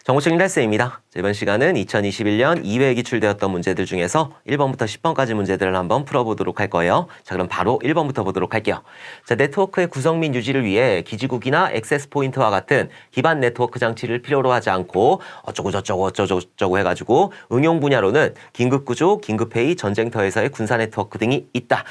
정보책 릴레스입니다. 이번 시간은 2021년 2회에 기출되었던 문제들 중에서 1번부터 10번까지 문제들을 한번 풀어보도록 할 거예요. 자, 그럼 바로 1번부터 보도록 할게요. 자, 네트워크의 구성 및 유지를 위해 기지국이나 액세스 포인트와 같은 기반 네트워크 장치를 필요로 하지 않고 어쩌고 해가지고 응용 분야로는 긴급구조, 긴급회의, 전쟁터에서의 군사 네트워크 등이 있다.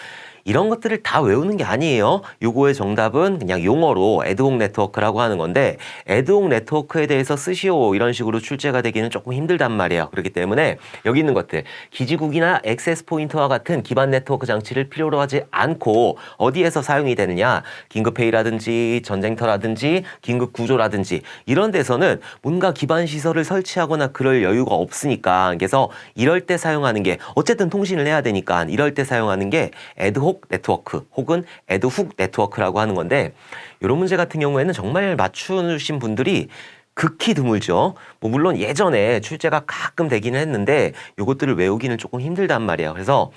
이런 것들을 다 외우는 게 아니에요. 요거의 정답은 그냥 용어로 애드홍 네트워크라고 하는 건데 애드홍 네트워크에 대해서 쓰시오 이런 식으로 출제가 되기는 조금 힘들단 말이에요. 그렇기 때문에 여기 있는 것들 기지국이나 액세스 포인트와 같은 기반 네트워크 장치를 필요로 하지 않고 어디에서 사용이 되느냐 긴급회의라든지 전쟁터라든지 긴급구조라든지 이런 데서는 뭔가 기반 시설을 설치하거나 그럴 여유가 없으니까 그래서 이럴 때 사용하는 게 어쨌든 통신을 해야 되니까 이럴 때 사용하는 게 애드혹 네트워크 혹은 애드훅 네트워크라고 하는 건데 이런 문제 같은 경우에는 정말 맞추신 분들이 극히 드물죠. 뭐 물론 예전에 출제가 가끔 되기는 했는데 이것들을 외우기는 조금 힘들단 말이에요. 그래서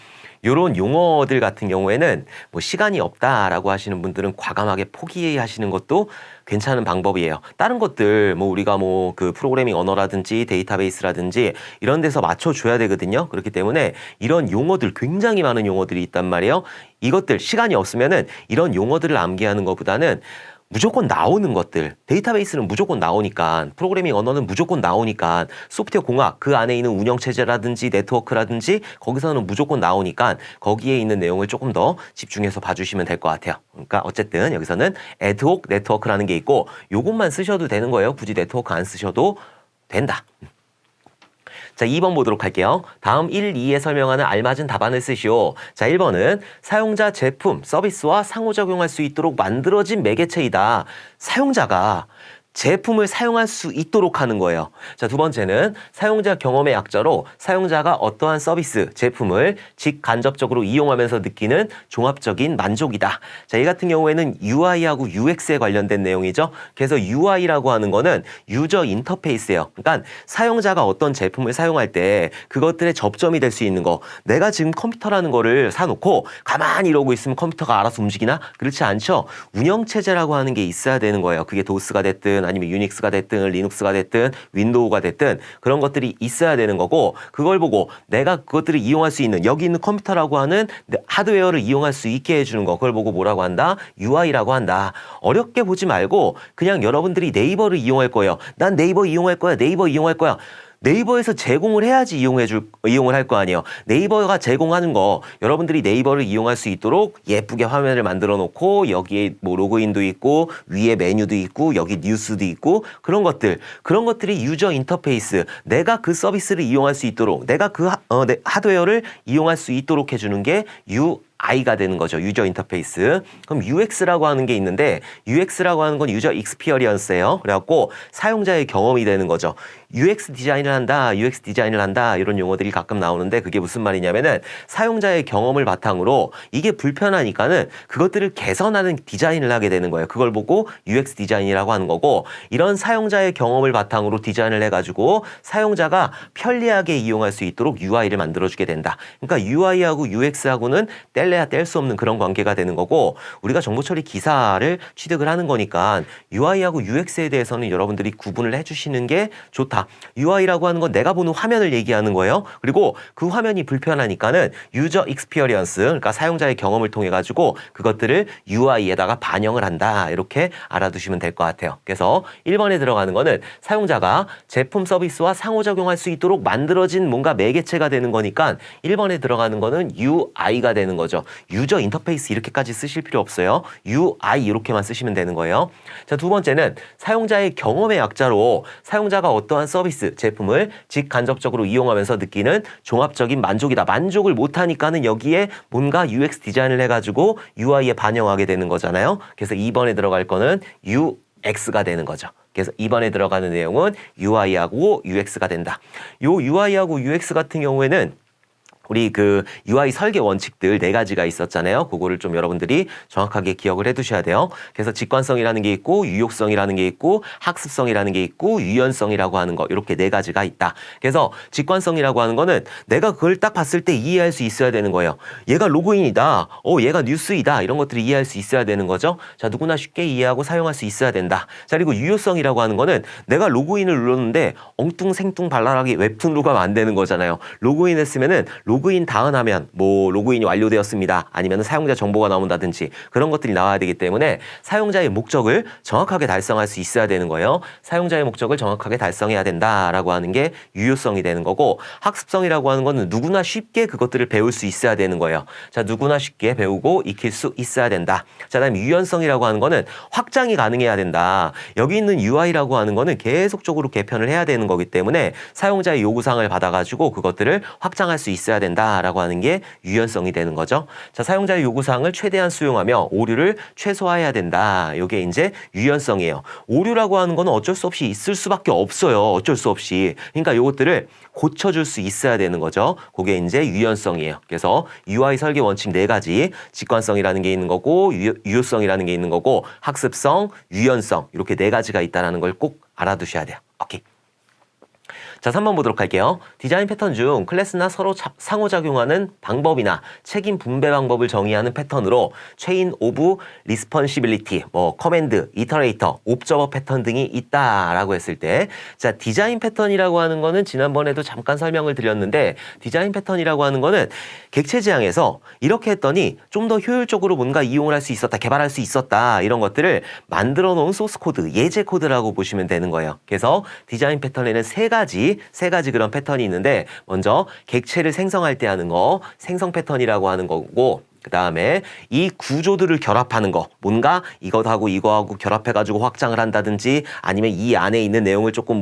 요런 용어들 같은 경우에는 뭐 시간이 없다라고 하시는 분들은 과감하게 포기하시는 것도 괜찮은 방법이에요. 다른 것들 뭐 우리가 뭐 그 프로그래밍 언어라든지 데이터베이스라든지 이런 데서 맞춰줘야 되거든요. 그렇기 때문에 이런 용어들 굉장히 많은 용어들이 있단 말이에요. 이것들 시간이 없으면은 이런 용어들을 암기하는 것보다는 무조건 나오는 것들, 데이터베이스는 무조건 나오니까, 프로그래밍 언어는 무조건 나오니까, 소프트웨어 공학, 그 안에 있는 운영체제라든지 네트워크라든지 거기서는 무조건 나오니까 거기에 있는 내용을 조금 더 집중해서 봐주시면 될 것 같아요. 그러니까 어쨌든 여기서는 애드혹 네트워크라는 게 있고 요것만 쓰셔도 되는 거예요. 굳이 네트워크 안 쓰셔도 된다. 자, 2번 보도록 할게요. 다음 1, 2에 설명하는 알맞은 답안을 쓰시오. 자, 1번은 사용자 제품, 서비스와 상호작용할 수 있도록 만들어진 매개체이다. 사용자가 제품을 사용할 수 있도록 하는 거예요. 자, 두 번째는 사용자 경험의 약자로 사용자가 어떠한 서비스, 제품을 직간접적으로 이용하면서 느끼는 종합적인 만족이다. 자, 이 같은 경우에는 UI하고 UX에 관련된 내용이죠. 그래서 UI라고 하는 거는 유저 인터페이스예요. 그러니까 사용자가 어떤 제품을 사용할 때 그것들의 접점이 될 수 있는 거. 내가 지금 컴퓨터라는 거를 사놓고 가만히 이러고 있으면 컴퓨터가 알아서 움직이나? 그렇지 않죠. 운영체제라고 하는 게 있어야 되는 거예요. 그게 도스가 됐든 아니면 유닉스가 됐든 리눅스가 됐든 윈도우가 됐든 그런 것들이 있어야 되는 거고 그걸 보고 내가 그것들을 이용할 수 있는 여기 있는 컴퓨터라고 하는 하드웨어를 이용할 수 있게 해주는 거 그걸 보고 뭐라고 한다? UI라고 한다. 어렵게 보지 말고 그냥 여러분들이 네이버를 이용할 거예요. 난 네이버 이용할 거야. 네이버 이용할 거야. 네이버에서 제공을 해야지 이용을 할 거 아니에요. 네이버가 제공하는 거 여러분들이 네이버를 이용할 수 있도록 예쁘게 화면을 만들어 놓고 여기에 뭐 로그인도 있고 위에 메뉴도 있고 여기 뉴스도 있고 그런 것들이 유저 인터페이스 내가 그 서비스를 이용할 수 있도록 내가 그 하드웨어를 이용할 수 있도록 해주는 게 UI가 되는 거죠. 유저 인터페이스. 그럼 UX라고 하는 게 있는데 UX라고 하는 건 유저 익스피리언스예요. 그래갖고 사용자의 경험이 되는 거죠. UX 디자인을 한다, UX 디자인을 한다 이런 용어들이 가끔 나오는데 그게 무슨 말이냐면은 사용자의 경험을 바탕으로 이게 불편하니까는 그것들을 개선하는 디자인을 하게 되는 거예요. 그걸 보고 UX 디자인이라고 하는 거고 이런 사용자의 경험을 바탕으로 디자인을 해가지고 사용자가 편리하게 이용할 수 있도록 UI를 만들어주게 된다. 그러니까 UI하고 UX하고는 뗄래야 뗄 수 없는 그런 관계가 되는 거고 우리가 정보처리 기사를 취득을 하는 거니까 UI하고 UX에 대해서는 여러분들이 구분을 해주시는 게 좋다. UI라고 하는 건 내가 보는 화면을 얘기하는 거예요. 그리고 그 화면이 불편하니까는 유저 익스피리언스 그러니까 사용자의 경험을 통해 가지고 그것들을 UI에다가 반영을 한다. 이렇게 알아두시면 될 것 같아요. 그래서 1번에 들어가는 거는 사용자가 제품 서비스와 상호작용할 수 있도록 만들어진 뭔가 매개체가 되는 거니까 1번에 들어가는 거는 UI가 되는 거죠. 유저 인터페이스 이렇게까지 쓰실 필요 없어요. UI 이렇게만 쓰시면 되는 거예요. 자, 두 번째는 사용자의 경험의 약자로 사용자가 어떠한 서비스, 제품을 직간접적으로 이용하면서 느끼는 종합적인 만족이다. 만족을 못하니까는 여기에 뭔가 UX 디자인을 해가지고 UI에 반영하게 되는 거잖아요. 그래서 2번에 들어갈 거는 UX가 되는 거죠. 그래서 2번에 들어가는 내용은 UI하고 UX가 된다. 요 UI하고 UX 같은 경우에는 우리 그 UI 설계 원칙들 4가지가 있었잖아요. 그거를 좀 여러분들이 정확하게 기억을 해두셔야 돼요. 그래서 직관성이라는 게 있고 유효성이라는 게 있고 학습성이라는 게 있고 유연성이라고 하는 거 이렇게 4가지가 있다. 그래서 직관성이라고 하는 거는 내가 그걸 딱 봤을 때 이해할 수 있어야 되는 거예요. 얘가 로그인이다. 얘가 뉴스이다. 이런 것들을 이해할 수 있어야 되는 거죠. 자, 누구나 쉽게 이해하고 사용할 수 있어야 된다. 자, 그리고 유효성이라고 하는 거는 내가 로그인을 눌렀는데 엉뚱생뚱 발랄하게 웹툰 로그가 안 되는 거잖아요. 로그인했으면은 로그인 다음하면 뭐 로그인이 완료되었습니다. 아니면 사용자 정보가 나온다든지 그런 것들이 나와야 되기 때문에 사용자의 목적을 정확하게 달성할 수 있어야 되는 거예요. 사용자의 목적을 정확하게 달성해야 된다라고 하는 게 유효성이 되는 거고 학습성이라고 하는 거는 누구나 쉽게 그것들을 배울 수 있어야 되는 거예요. 자, 누구나 쉽게 배우고 익힐 수 있어야 된다. 자, 다음 유연성이라고 하는 거는 확장이 가능해야 된다. 여기 있는 UI라고 하는 거는 계속적으로 개편을 해야 되는 거기 때문에 사용자의 요구사항을 받아가지고 그것들을 확장할 수 있어야 된다라고 하는 게 유연성이 되는 거죠. 자, 사용자의 요구사항을 최대한 수용하며 오류를 최소화해야 된다. 이게 이제 유연성이에요. 오류라고 하는 거는 어쩔 수 없이 있을 수밖에 없어요. 어쩔 수 없이. 그러니까 요것들을 고쳐줄 수 있어야 되는 거죠. 그게 이제 유연성이에요. 그래서 UI 설계 원칙 4가지, 직관성이라는 게 있는 거고 유효성이라는 게 있는 거고 학습성, 유연성 이렇게 4가지가 있다는 걸 꼭 알아두셔야 돼요. 오케이. 자, 3번 보도록 할게요. 디자인 패턴 중 클래스나 서로 상호작용하는 방법이나 책임 분배 방법을 정의하는 패턴으로 체인 오브 리스폰시빌리티, 커맨드, 이터레이터, 옵저버 패턴 등이 있다라고 했을 때, 자, 디자인 패턴이라고 하는 거는 지난번에도 잠깐 설명을 드렸는데 디자인 패턴이라고 하는 거는 객체 지향에서 이렇게 했더니 좀 더 효율적으로 뭔가 이용을 할 수 있었다, 개발할 수 있었다 이런 것들을 만들어 놓은 소스 코드, 예제 코드라고 보시면 되는 거예요. 그래서 디자인 패턴에는 세 가지 그런 패턴이 있는데 먼저 객체를 생성할 때 하는 거 생성 패턴이라고 하는 거고 그 다음에 이 구조들을 결합하는 거 뭔가 이것하고 이거하고 결합해가지고 확장을 한다든지 아니면 이 안에 있는 내용을 조금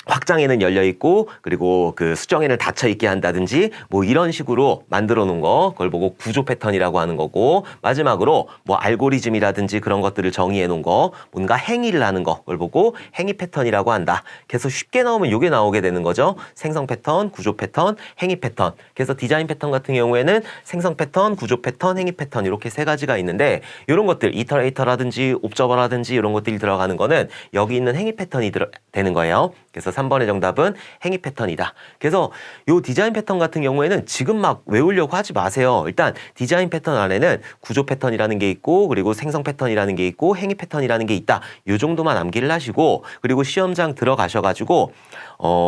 확장에는 열려 있고 그리고 그 수정에는 닫혀 있게 한다든지 이런 식으로 만들어 놓은 거 그걸 보고 구조 패턴이라고 하는 거고 마지막으로 알고리즘이라든지 그런 것들을 정의해 놓은 거 뭔가 행위를 하는 거 그걸 보고 행위 패턴이라고 한다. 그래서 쉽게 나오면 이게 나오게 되는 거죠. 생성 패턴, 구조 패턴, 행위 패턴. 그래서 디자인 패턴 같은 경우에는 생성 패턴, 구조 패턴, 행위 패턴 이렇게 3가지가 있는데 이런 것들 이터레이터라든지 옵저버라든지 이런 것들이 들어가는 거는 여기 있는 행위 패턴이 되는 거예요. 그래서 3번의 정답은 행위 패턴이다. 그래서 요 디자인 패턴 같은 경우에는 지금 막 외우려고 하지 마세요. 일단 디자인 패턴 안에는 구조 패턴이라는 게 있고 그리고 생성 패턴이라는 게 있고 행위 패턴이라는 게 있다. 요 정도만 암기를 하시고 그리고 시험장 들어가셔가지고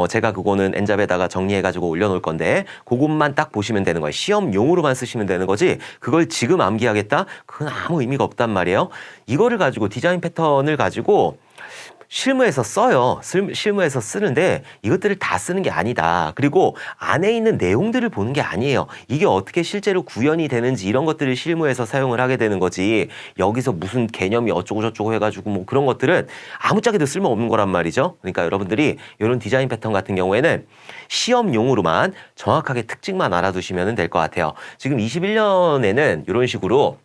제가 그거는 엔잡에다가 정리해가지고 올려놓을 건데 그것만 딱 보시면 되는 거예요. 시험용으로만 쓰시면 되는 거지 그걸 지금 암기하겠다? 그건 아무 의미가 없단 말이에요. 이거를 가지고 디자인 패턴을 가지고 실무에서 써요. 실무에서 쓰는데 이것들을 다 쓰는 게 아니다. 그리고 안에 있는 내용들을 보는 게 아니에요. 이게 어떻게 실제로 구현이 되는지 이런 것들을 실무에서 사용을 하게 되는 거지. 여기서 무슨 개념이 어쩌고저쩌고 해가지고 그런 것들은 아무짝에도 쓸모없는 거란 말이죠. 그러니까 여러분들이 이런 디자인 패턴 같은 경우에는 시험용으로만 정확하게 특징만 알아두시면 될 것 같아요. 지금 21년에는 이런 식으로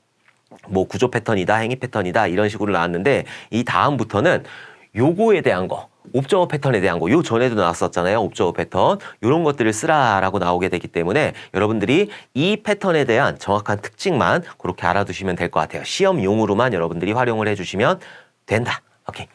구조 패턴이다, 행위 패턴이다 이런 식으로 나왔는데 이 다음부터는 요거에 대한 거, 옵저버 패턴에 대한 거, 요 전에도 나왔었잖아요. 옵저버 패턴. 요런 것들을 쓰라라고 나오게 되기 때문에 여러분들이 이 패턴에 대한 정확한 특징만 그렇게 알아두시면 될 것 같아요. 시험용으로만 여러분들이 활용을 해주시면 된다. 오케이.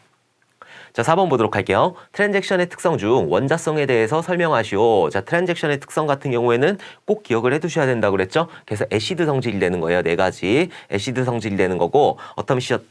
자, 4번 보도록 할게요. 트랜잭션의 특성 중 원자성에 대해서 설명하시오. 자, 트랜잭션의 특성 같은 경우에는 꼭 기억을 해두셔야 된다고 그랬죠? 그래서 애시드 성질이 되는 거예요. 4가지. 애시드 성질이 되는 거고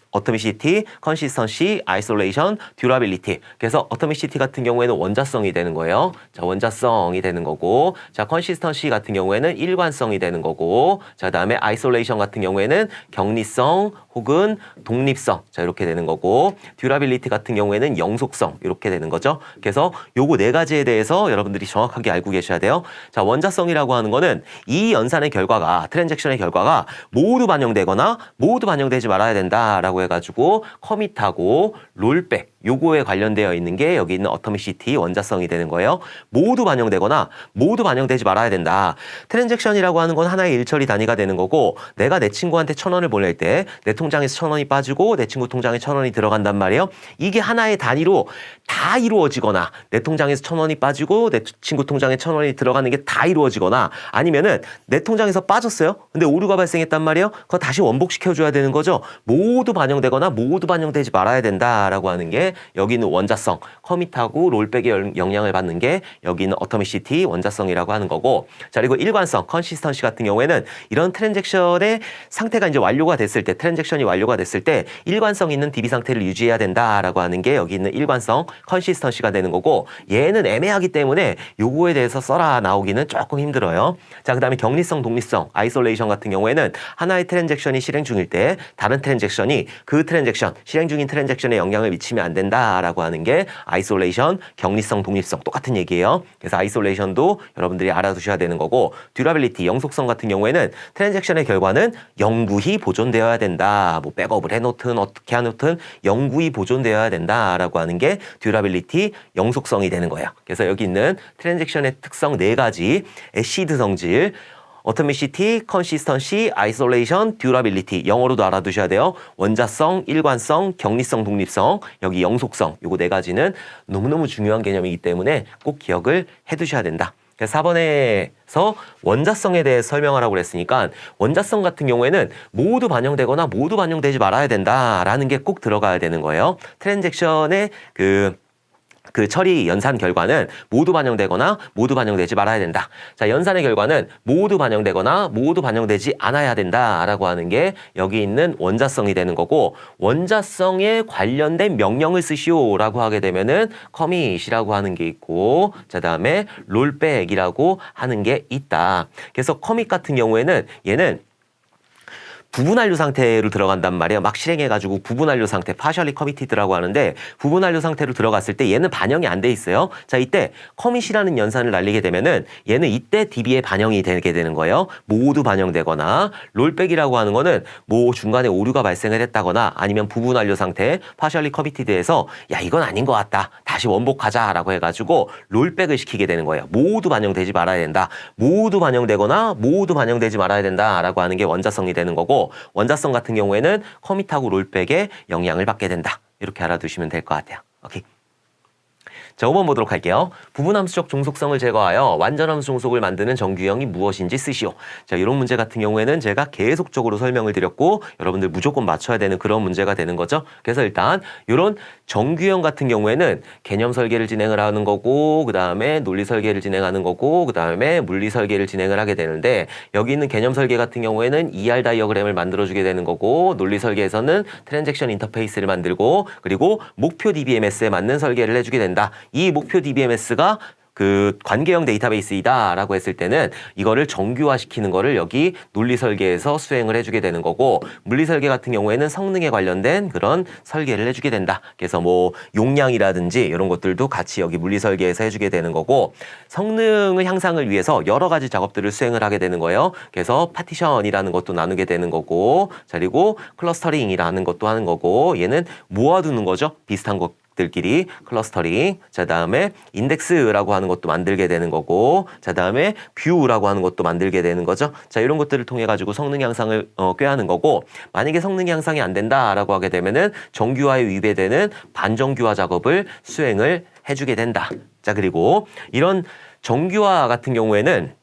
어토미시티, 컨시스턴시, 아이솔레이션, 듀라빌리티. 그래서 어토미시티 같은 경우에는 원자성이 되는 거예요. 자, 원자성이 되는 거고 자, 컨시스턴시 같은 경우에는 일관성이 되는 거고 자, 그다음에 아이솔레이션 같은 경우에는 격리성 혹은 독립성. 자, 이렇게 되는 거고 듀라빌리티 같은 경우에는 영속성 이렇게 되는 거죠. 그래서 요거 4가지에 대해서 여러분들이 정확하게 알고 계셔야 돼요. 자, 원자성이라고 하는 거는 이 연산의 결과가 트랜잭션의 결과가 모두 반영되거나 모두 반영되지 말아야 된다라고 해가지고 커밋하고 롤백 요거에 관련되어 있는 게 여기 있는 어토미시티 원자성이 되는 거예요. 모두 반영되거나 모두 반영되지 말아야 된다. 트랜잭션이라고 하는 건 하나의 일처리 단위가 되는 거고 내가 내 친구한테 1,000원을 보낼 때 내 통장에서 1,000원이 빠지고 내 친구 통장에 1,000원이 들어간단 말이에요. 이게 하나의 단위로 다 이루어지거나 내 통장에서 1,000원이 빠지고 내 친구 통장에 1,000원이 들어가는 게 다 이루어지거나 아니면은 내 통장에서 빠졌어요. 근데 오류가 발생했단 말이에요. 그거 다시 원복시켜줘야 되는 거죠. 모두 반영되거나 모두 반영되지 말아야 된다라고 하는 게 여기 있는 원자성, 커밋하고 롤백의 영향을 받는 게 여기 있는 어토미시티, 원자성이라고 하는 거고 자 그리고 일관성, 컨시스턴시 같은 경우에는 이런 트랜잭션의 상태가 이제 완료가 됐을 때 트랜잭션이 완료가 됐을 때 일관성 있는 DB 상태를 유지해야 된다라고 하는 게 여기 있는 일관성, 컨시스턴시가 되는 거고 얘는 애매하기 때문에 요거에 대해서 써라 나오기는 조금 힘들어요. 자, 그다음에 격리성, 독립성, 아이솔레이션 같은 경우에는 하나의 트랜잭션이 실행 중일 때 다른 트랜잭션이 그 트랜잭션, 실행 중인 트랜잭션에 영향을 미치면 안 된다라고 하는 게 아이솔레이션, 격리성, 독립성 똑같은 얘기예요. 그래서 아이솔레이션도 여러분들이 알아두셔야 되는 거고 듀라빌리티, 영속성 같은 경우에는 트랜잭션의 결과는 영구히 보존되어야 된다. 뭐 백업을 해놓든 어떻게 해놓든 영구히 보존되어야 된다라고 하는 게 듀라빌리티, 영속성이 되는 거예요. 그래서 여기 있는 트랜잭션의 특성 4가지, 애시드 성질, 어토미시티, 컨시스턴시, 아이솔레이션, 듀라빌리티 영어로도 알아두셔야 돼요. 원자성, 일관성, 격리성, 독립성, 여기 영속성 요거 4가지는 너무너무 중요한 개념이기 때문에 꼭 기억을 해두셔야 된다. 4번에서 원자성에 대해 설명하라고 그랬으니까 원자성 같은 경우에는 모두 반영되거나 모두 반영되지 말아야 된다라는 게 꼭 들어가야 되는 거예요. 트랜잭션의 그 처리 연산 결과는 모두 반영되거나 모두 반영되지 말아야 된다. 자, 연산의 결과는 모두 반영되거나 모두 반영되지 않아야 된다라고 하는 게 여기 있는 원자성이 되는 거고 원자성에 관련된 명령을 쓰시오라고 하게 되면은 커밋이라고 하는 게 있고 자, 그다음에 롤백이라고 하는 게 있다. 그래서 커밋 같은 경우에는 얘는 부분 완료 상태로 들어간단 말이에요. 막 실행해가지고 부분 완료 상태, partially committed라고 하는데 부분 완료 상태로 들어갔을 때 얘는 반영이 안 돼 있어요. 자, 이때 commit이라는 연산을 날리게 되면은 얘는 이때 DB에 반영이 되게 되는 거예요. 모두 반영되거나 롤백이라고 하는 거는 뭐 중간에 오류가 발생을 했다거나 아니면 부분 완료 상태, partially committed에서 야 이건 아닌 것 같다. 다시 원복하자라고 해가지고 롤백을 시키게 되는 거예요. 모두 반영되지 말아야 된다. 모두 반영되거나 모두 반영되지 말아야 된다라고 하는 게 원자성이 되는 거고 원자성 같은 경우에는 커밋하고 롤백에 영향을 받게 된다. 이렇게 알아두시면 될 것 같아요. 오케이. 자, 5번 보도록 할게요. 부분함수적 종속성을 제거하여 완전함수 종속을 만드는 정규형이 무엇인지 쓰시오. 자, 이런 문제 같은 경우에는 제가 계속적으로 설명을 드렸고 여러분들 무조건 맞춰야 되는 그런 문제가 되는 거죠. 그래서 일단 이런 정규형 같은 경우에는 개념 설계를 진행을 하는 거고 그 다음에 논리 설계를 진행하는 거고 그 다음에 물리 설계를 진행을 하게 되는데 여기 있는 개념 설계 같은 경우에는 ER 다이어그램을 만들어주게 되는 거고 논리 설계에서는 트랜잭션 인터페이스를 만들고 그리고 목표 DBMS에 맞는 설계를 해주게 된다. 이 목표 DBMS가 그 관계형 데이터베이스이다 라고 했을 때는 이거를 정규화시키는 거를 여기 논리 설계에서 수행을 해주게 되는 거고 물리 설계 같은 경우에는 성능에 관련된 그런 설계를 해주게 된다. 그래서 뭐 용량이라든지 이런 것들도 같이 여기 물리 설계에서 해주게 되는 거고 성능의 향상을 위해서 여러 가지 작업들을 수행을 하게 되는 거예요. 그래서 파티션이라는 것도 나누게 되는 거고 자 그리고 클러스터링이라는 것도 하는 거고 얘는 모아두는 거죠. 비슷한 것 들끼리 클러스터링, 자 다음에 인덱스라고 하는 것도 만들게 되는 거고 자 다음에 뷰라고 하는 것도 만들게 되는 거죠. 자 이런 것들을 통해 가지고 성능 향상을 꾀하는 거고 만약에 성능 향상이 안 된다라고 하게 되면은 정규화에 위배되는 반정규화 작업을 수행을 해주게 된다. 자 그리고 이런 정규화 같은 경우에는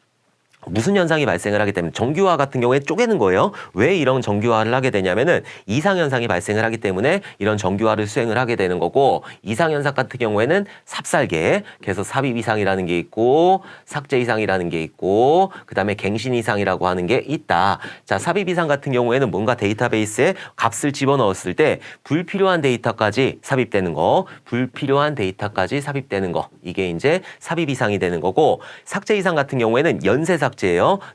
무슨 현상이 발생을 하기 때문에 정규화 같은 경우에 쪼개는 거예요. 왜 이런 정규화를 하게 되냐면은 이상현상이 발생을 하기 때문에 이런 정규화를 수행을 하게 되는 거고 이상현상 같은 경우에는 삽살개 그래서 삽입 이상이라는 게 있고 삭제 이상이라는 게 있고 그 다음에 갱신 이상이라고 하는 게 있다. 자 삽입 이상 같은 경우에는 뭔가 데이터베이스에 값을 집어넣었을 때 불필요한 데이터까지 삽입되는 거 불필요한 데이터까지 삽입되는 거 이게 이제 삽입 이상이 되는 거고 삭제 이상 같은 경우에는 연쇄 삭제예요.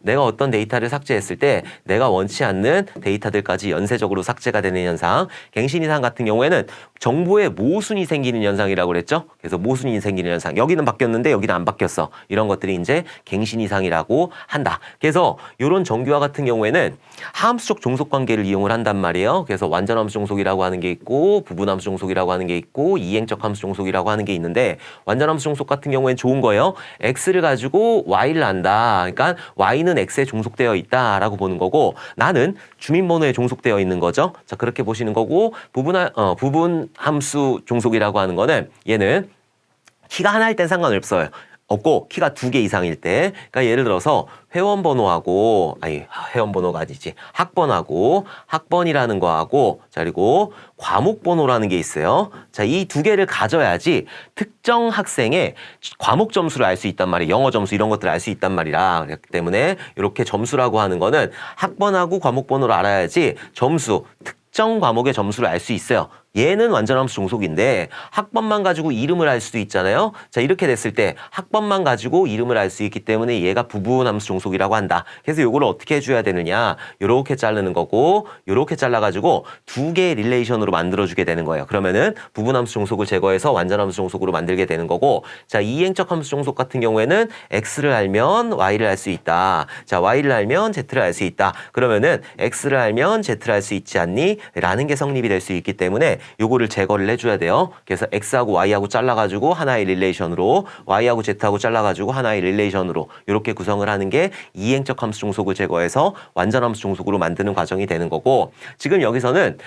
내가 어떤 데이터를 삭제했을 때 내가 원치 않는 데이터들까지 연쇄적으로 삭제가 되는 현상. 갱신 이상 같은 경우에는 정보에 모순이 생기는 현상이라고 그랬죠. 그래서 모순이 생기는 현상. 여기는 바뀌었는데 여기는 안 바뀌었어. 이런 것들이 이제 갱신 이상이라고 한다. 그래서 이런 정규화 같은 경우에는 함수적 종속 관계를 이용을 한단 말이에요. 그래서 완전 함수 종속이라고 하는 게 있고 부분 함수 종속이라고 하는 게 있고 이행적 함수 종속이라고 하는 게 있는데 완전 함수 종속 같은 경우에는 좋은 거예요. x를 가지고 y를 안다. 그러니까 그러니까 Y는 X에 종속되어 있다라고 보는 거고 나는 주민번호에 종속되어 있는 거죠. 자, 그렇게 보시는 거고 부분 함수 종속이라고 하는 거는 얘는 키가 하나일 땐 상관없어요. 없고 키가 2개 이상일 때, 그러니까 예를 들어서 회원번호가 아니지, 학번이라는 거하고, 자, 그리고 과목번호라는 게 있어요. 자, 이 2개를 가져야지 특정 학생의 과목 점수를 알 수 있단 말이에요. 영어 점수 이런 것들을 알 수 있단 말이라. 그렇기 때문에 이렇게 점수라고 하는 거는 학번하고 과목번호를 알아야지 점수, 특정 과목의 점수를 알 수 있어요. 얘는 완전함수 종속인데 학번만 가지고 이름을 알 수도 있잖아요. 자, 이렇게 됐을 때 학번만 가지고 이름을 알 수 있기 때문에 얘가 부분함수 종속이라고 한다. 그래서 요거를 어떻게 해줘야 되느냐, 요렇게 자르는 거고 요렇게 잘라가지고 2개의 릴레이션으로 만들어주게 되는 거예요. 그러면은 부분함수 종속을 제거해서 완전함수 종속으로 만들게 되는 거고, 자, 이행적 함수 종속 같은 경우에는 X를 알면 Y를 알 수 있다. 자, Y를 알면 Z를 알 수 있다. 그러면은 X를 알면 Z를 알 수 있지 않니? 라는 게 성립이 될 수 있기 때문에 요거를 제거를 해줘야 돼요. 그래서 X하고 Y하고 잘라가지고 하나의 릴레이션으로, Y하고 Z하고 잘라가지고 하나의 릴레이션으로 이렇게 구성을 하는 게 이행적 함수 종속을 제거해서 완전함수 종속으로 만드는 과정이 되는 거고, 지금 여기서는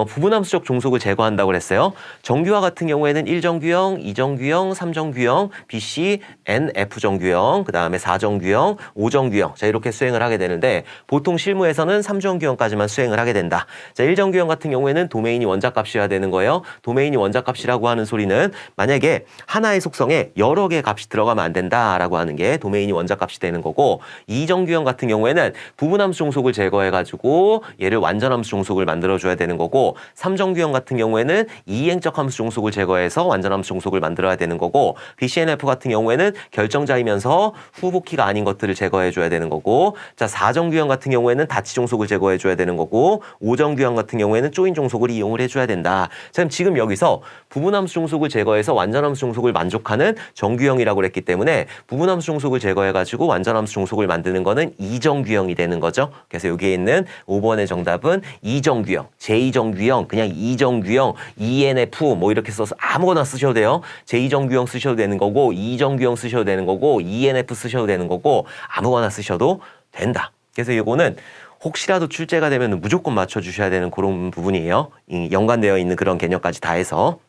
부분함수적 종속을 제거한다고 그랬어요. 정규화 같은 경우에는 1정규형, 2정규형, 3정규형, BC, N, F정규형, 그 다음에 4정규형, 5정규형, 자, 이렇게 수행을 하게 되는데 보통 실무에서는 3정규형까지만 수행을 하게 된다. 자, 1정규형 같은 경우에는 도메인이 원자값이어야 되는 거예요. 도메인이 원자값이라고 하는 소리는 만약에 하나의 속성에 여러 개의 값이 들어가면 안 된다라고 하는 게 도메인이 원자값이 되는 거고, 2정규형 같은 경우에는 부분함수 종속을 제거해가지고 얘를 완전함수 종속을 만들어줘야 되는 거고, 3정규형 같은 경우에는 이행적 함수 종속을 제거해서 완전함수 종속을 만들어야 되는 거고, BCNF 같은 경우에는 결정자이면서 후보키가 아닌 것들을 제거해줘야 되는 거고, 자, 4정규형 같은 경우에는 다치 종속을 제거해줘야 되는 거고, 5정규형 같은 경우에는 조인 종속을 이용을 해줘야 된다. 자, 지금 여기서 부분함수 종속을 제거해서 완전함수 종속을 만족하는 정규형이라고 그랬기 때문에 부분함수 종속을 제거해가지고 완전함수 종속을 만드는 거는 이정규형이 되는 거죠. 그래서 여기에 있는 5번의 정답은 이정규형, 제2정규형, 그냥 이정규형, ENF 뭐 이렇게 써서 아무거나 쓰셔도 돼요. 제2정규형 쓰셔도 되는 거고, 이정규형 쓰셔도 되는 거고, ENF 쓰셔도 되는 거고, 아무거나 쓰셔도 된다. 그래서 이거는 혹시라도 출제가 되면 무조건 맞춰주셔야 되는 그런 부분이에요. 연관되어 있는 그런 개념까지 다 해서.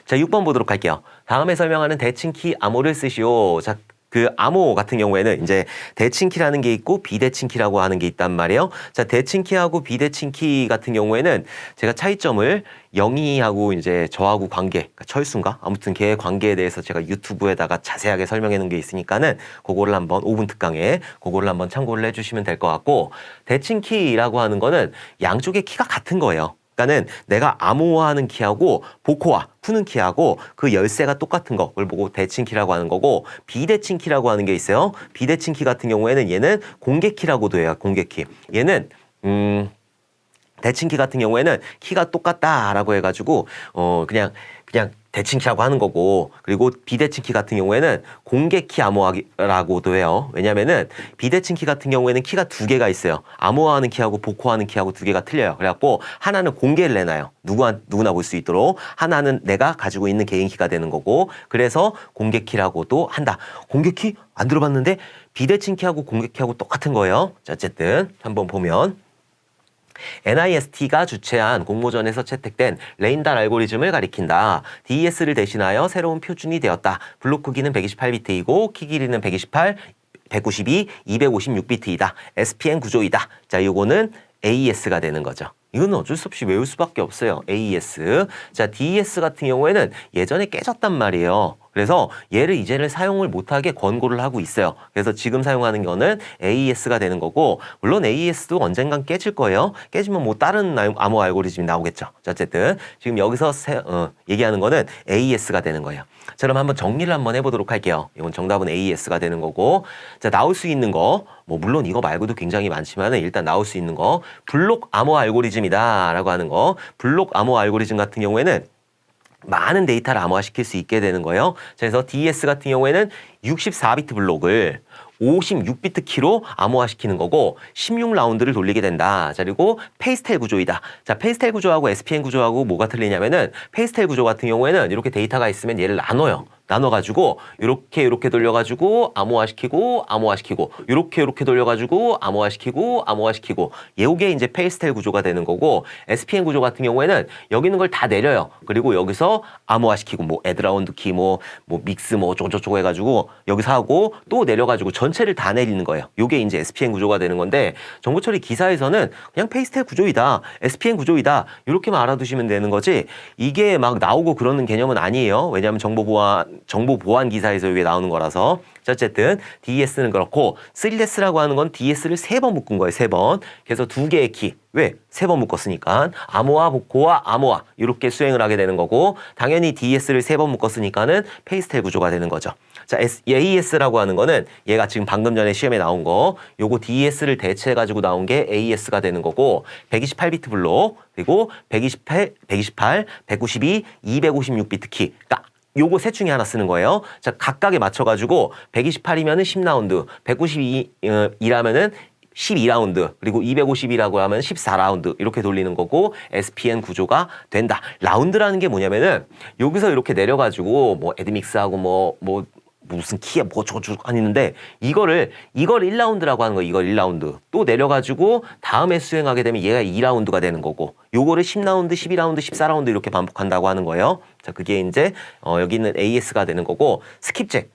자, 6번 보도록 할게요. 다음에 설명하는 대칭키 암호를 쓰시오. 자, 그 암호 같은 경우에는 이제 대칭키라는 게 있고 비대칭키라고 하는 게 있단 말이에요. 자, 대칭키하고 비대칭키 같은 경우에는 제가 차이점을 영희하고 이제 저하고 관계, 그러니까 철수인가? 아무튼 걔의 관계에 대해서 제가 유튜브에다가 자세하게 설명해 놓은 게 있으니까는 그거를 한번 5분 특강에 그거를 한번 참고를 해주시면 될 것 같고, 대칭키라고 하는 거는 양쪽의 키가 같은 거예요. 그러니까는 내가 암호화하는 키하고 복호화 푸는 키하고 그 열쇠가 똑같은 거, 그걸 보고 대칭키라고 하는 거고, 비대칭키라고 하는 게 있어요. 비대칭키 같은 경우에는 얘는 공개키라고도 해요. 공개키. 얘는 대칭키 같은 경우에는 키가 똑같다라고 해가지고 그냥 대칭키라고 하는 거고, 그리고 비대칭키 같은 경우에는 공개키 암호화라고도 해요. 왜냐면은 비대칭키 같은 경우에는 키가 2개가 있어요. 암호화하는 키하고 복호하는 키하고 2개가 틀려요. 그래갖고 하나는 공개를 내놔요. 누구나 볼 수 있도록. 하나는 내가 가지고 있는 개인 키가 되는 거고, 그래서 공개키라고도 한다. 공개키? 안 들어봤는데 비대칭키하고 공개키하고 똑같은 거예요. 자, 어쨌든 한번 보면 NIST가 주최한 공모전에서 채택된 레인달 알고리즘을 가리킨다. DES를 대신하여 새로운 표준이 되었다. 블록 크기는 128비트이고 키 길이는 128, 192, 256비트이다. SPN 구조이다. 자, 요거는 AES가 되는 거죠. 이거는 어쩔 수 없이 외울 수밖에 없어요. AES. 자, DES 같은 경우에는 예전에 깨졌단 말이에요. 그래서 얘를 이제는 사용을 못하게 권고를 하고 있어요. 그래서 지금 사용하는 거는 AES가 되는 거고, 물론 AES도 언젠간 깨질 거예요. 깨지면 뭐 다른 암호 알고리즘이 나오겠죠. 자, 어쨌든 지금 여기서 얘기하는 거는 AES가 되는 거예요. 자, 그럼 한번 정리를 한번 해보도록 할게요. 이건 정답은 AES가 되는 거고, 자, 나올 수 있는 거, 뭐 물론 이거 말고도 굉장히 많지만 일단 나올 수 있는 거, 블록 암호 알고리즘이다 라고 하는 거. 블록 암호 알고리즘 같은 경우에는 많은 데이터를 암호화시킬 수 있게 되는 거예요. 그래서 DES 같은 경우에는 64비트 블록을 56비트 키로 암호화시키는 거고 16라운드를 돌리게 된다. 자, 그리고 페이스텔 구조이다. 자, 페이스텔 구조하고 SPN 구조하고 뭐가 틀리냐면은 페이스텔 구조 같은 경우에는 이렇게 데이터가 있으면 얘를 나눠요. 나눠가지고 이렇게 돌려가지고 암호화시키고 이렇게 돌려가지고 암호화시키고 요게 이제 페이스텔 구조가 되는 거고 SPN 구조 같은 경우에는 여기 있는 걸 다 내려요. 그리고 여기서 암호화시키고 뭐 애드라운드 키 뭐 믹스 뭐 어쩌고저쩌고 해가지고 여기서 하고 또 내려가지고 전체를 다 내리는 거예요. 요게 이제 SPN 구조가 되는 건데 정보처리 기사에서는 그냥 페이스텔 구조이다, SPN 구조이다 이렇게만 알아두시면 되는 거지 이게 막 나오고 그러는 개념은 아니에요. 왜냐하면 정보 보안 기사에서 이게 나오는 거라서. 자, 어쨌든 DES는 그렇고 3DES라고 하는 건 DS를 3번 묶은 거예요. 3번. 그래서 2개의 키. 왜? 3번 묶었으니까 암호화, 복호화, 암호화 이렇게 수행을 하게 되는 거고 당연히 DES를 3번 묶었으니까는 페이스텔 구조가 되는 거죠. 자, AES라고 하는 거는 얘가 지금 방금 전에 시험에 나온 거 요거 DES를 대체해가지고 나온 게 AES가 되는 거고 128비트 블록 그리고 128, 192, 256비트 키. 그러니까 요거 셋 중에 하나 쓰는 거예요. 자, 각각에 맞춰가지고 128이면은 10라운드, 192라면은 12라운드, 그리고 250이라고 하면 14라운드 이렇게 돌리는 거고 SPN 구조가 된다. 라운드라는 게 뭐냐면은 여기서 이렇게 내려가지고 뭐 애드믹스하고 뭐 무슨 키에 뭐 저거 아니는데 이걸 1라운드라고 하는 거 이걸 1라운드 또 내려가지고 다음에 수행하게 되면 얘가 2라운드가 되는 거고 요거를 10라운드, 12라운드, 14라운드 이렇게 반복한다고 하는 거예요. 자, 그게 이제 여기 있는 AS가 되는 거고 스킵잭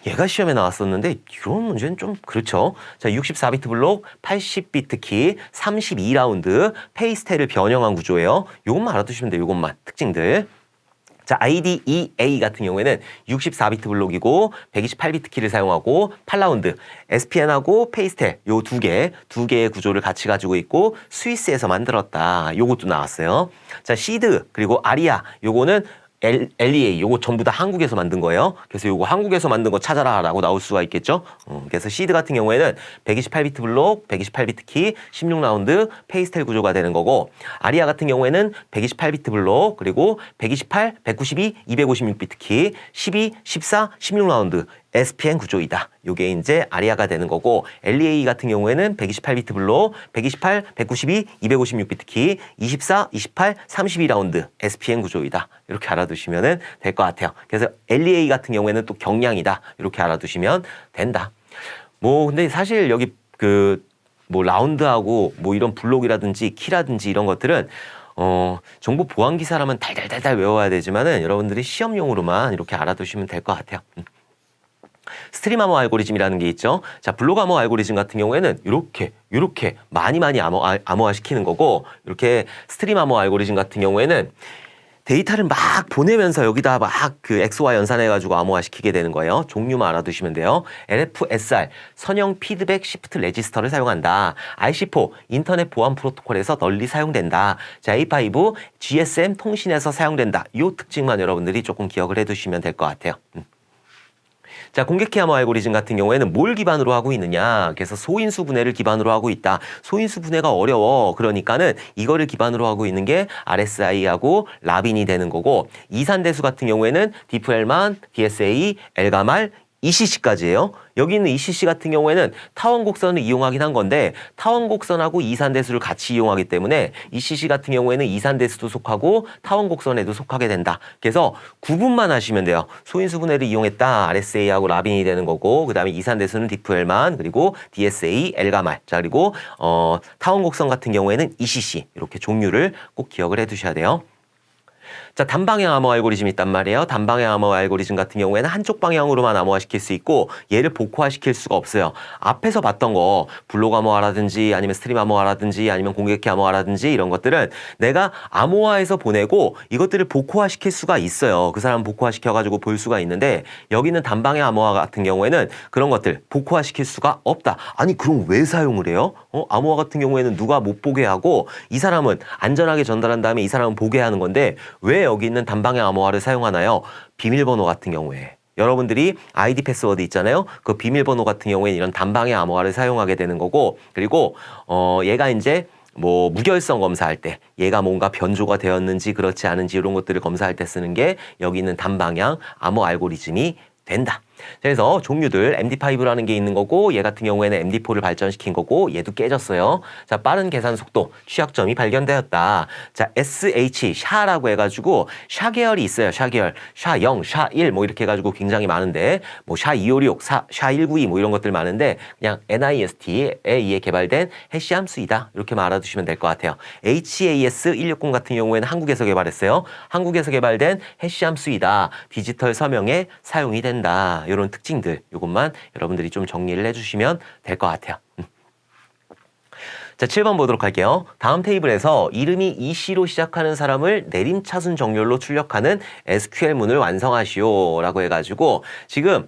얘가 시험에 나왔었는데 이런 문제는 좀 그렇죠. 자, 64비트 블록, 80비트 키, 32라운드 페이스텔을 변형한 구조예요. 요것만 알아두시면 돼요. 요것만 특징들. 자, IDEA 같은 경우에는 64비트 블록이고 128비트 키를 사용하고 8라운드 SPN하고 페이스텔 요 두 개의 구조를 같이 가지고 있고 스위스에서 만들었다. 요것도 나왔어요. 자, 시드 그리고 아리아 요거는 LEA 요거 전부 다 한국에서 만든 거예요. 그래서 요거 한국에서 만든 거 찾아라 라고 나올 수가 있겠죠. 그래서 시드 같은 경우에는 128비트 블록, 128비트 키, 16라운드 페이스텔 구조가 되는 거고 아리아 같은 경우에는 128비트 블록 그리고 128, 192, 256비트 키, 12, 14, 16라운드 SPN 구조이다. 요게 이제 아리아가 되는 거고 LEA 같은 경우에는 128비트 블록, 128, 192, 256비트 키, 24, 28, 32라운드 SPN 구조이다. 이렇게 알아두시면 될 것 같아요. 그래서 LEA 같은 경우에는 또 경량이다. 이렇게 알아두시면 된다. 뭐 근데 사실 여기 뭐 라운드하고 뭐 이런 블록이라든지 키라든지 이런 것들은 정보 보안 기사라면 달달달달 외워야 되지만은 여러분들이 시험용으로만 이렇게 알아두시면 될 것 같아요. 스트림 암호 알고리즘이라는 게 있죠. 자, 블록 암호 알고리즘 같은 경우에는 이렇게 많이 암호화 시키는 거고 이렇게 스트림 암호 알고리즘 같은 경우에는 데이터를 막 보내면서 여기다 막 XY 연산해가지고 암호화 시키게 되는 거예요. 종류만 알아두시면 돼요. LFSR, 선형 피드백 시프트 레지스터를 사용한다. IC4, 인터넷 보안 프로토콜에서 널리 사용된다. 자, A5, GSM 통신에서 사용된다. 이 특징만 여러분들이 조금 기억을 해두시면 될 것 같아요. 자, 공개키 암호 알고리즘 같은 경우에는 뭘 기반으로 하고 있느냐. 그래서 소인수 분해를 기반으로 하고 있다. 소인수 분해가 어려워. 그러니까는 이거를 기반으로 하고 있는 게 RSI하고 라빈이 되는 거고 이산대수 같은 경우에는 디프엘만, DSA, 엘가말, ECC까지예요. 여기 있는 ECC 같은 경우에는 타원 곡선을 이용하긴 한 건데 타원 곡선하고 이산대수를 같이 이용하기 때문에 ECC 같은 경우에는 이산대수도 속하고 타원 곡선에도 속하게 된다. 그래서 구분만 하시면 돼요. 소인수 분해를 이용했다. RSA하고 라빈이 되는 거고 그 다음에 이산대수는 디프엘만 그리고 DSA, 엘가말. 자, 그리고 타원 곡선 같은 경우에는 ECC 이렇게 종류를 꼭 기억을 해두셔야 돼요. 자, 단방향 암호 알고리즘이 있단 말이에요. 단방향 암호 알고리즘 같은 경우에는 한쪽 방향으로만 암호화시킬 수 있고 얘를 복호화시킬 수가 없어요. 앞에서 봤던 거 블록 암호화라든지 아니면 스트림 암호화라든지 아니면 공개키 암호화라든지 이런 것들은 내가 암호화해서 보내고 이것들을 복호화시킬 수가 있어요. 그 사람 복호화시켜가지고 볼 수가 있는데 여기는 단방향 암호화 같은 경우에는 그런 것들 복호화시킬 수가 없다. 아니 그럼 왜 사용을 해요? 암호화 같은 경우에는 누가 못 보게 하고 이 사람은 안전하게 전달한 다음에 이 사람은 보게 하는 건데 왜 여기 있는 단방향 암호화를 사용하나요? 비밀번호 같은 경우에 여러분들이 아이디 패스워드 있잖아요. 그 비밀번호 같은 경우에 이런 단방향 암호화를 사용하게 되는 거고 그리고 얘가 이제 뭐 무결성 검사할 때 얘가 뭔가 변조가 되었는지 그렇지 않은지 이런 것들을 검사할 때 쓰는 게 여기 있는 단방향 암호 알고리즘이 된다. 그래서 종류들 MD5라는 게 있는 거고 얘 같은 경우에는 MD4를 발전시킨 거고 얘도 깨졌어요. 자, 빠른 계산 속도 취약점이 발견되었다. 자, SH 샤라고 해가지고 샤 계열이 있어요. 샤 계열 샤 0, 샤 1 뭐 이렇게 해가지고 굉장히 많은데 뭐 샤 256, 샤 192 뭐 이런 것들 많은데 그냥 NIST에 의해 개발된 해시 함수이다. 이렇게만 알아두시면 될 것 같아요. HAS 160 같은 경우에는 한국에서 개발했어요. 한국에서 개발된 해시 함수이다. 디지털 서명에 사용이 된다. 이런 특징들 이것만 여러분들이 좀 정리를 해주시면 될 것 같아요. 자, 7번 보도록 할게요. 다음 테이블에서 이름이 이씨로 시작하는 사람을 내림차순 정렬로 출력하는 SQL문을 완성하시오 라고 해가지고 지금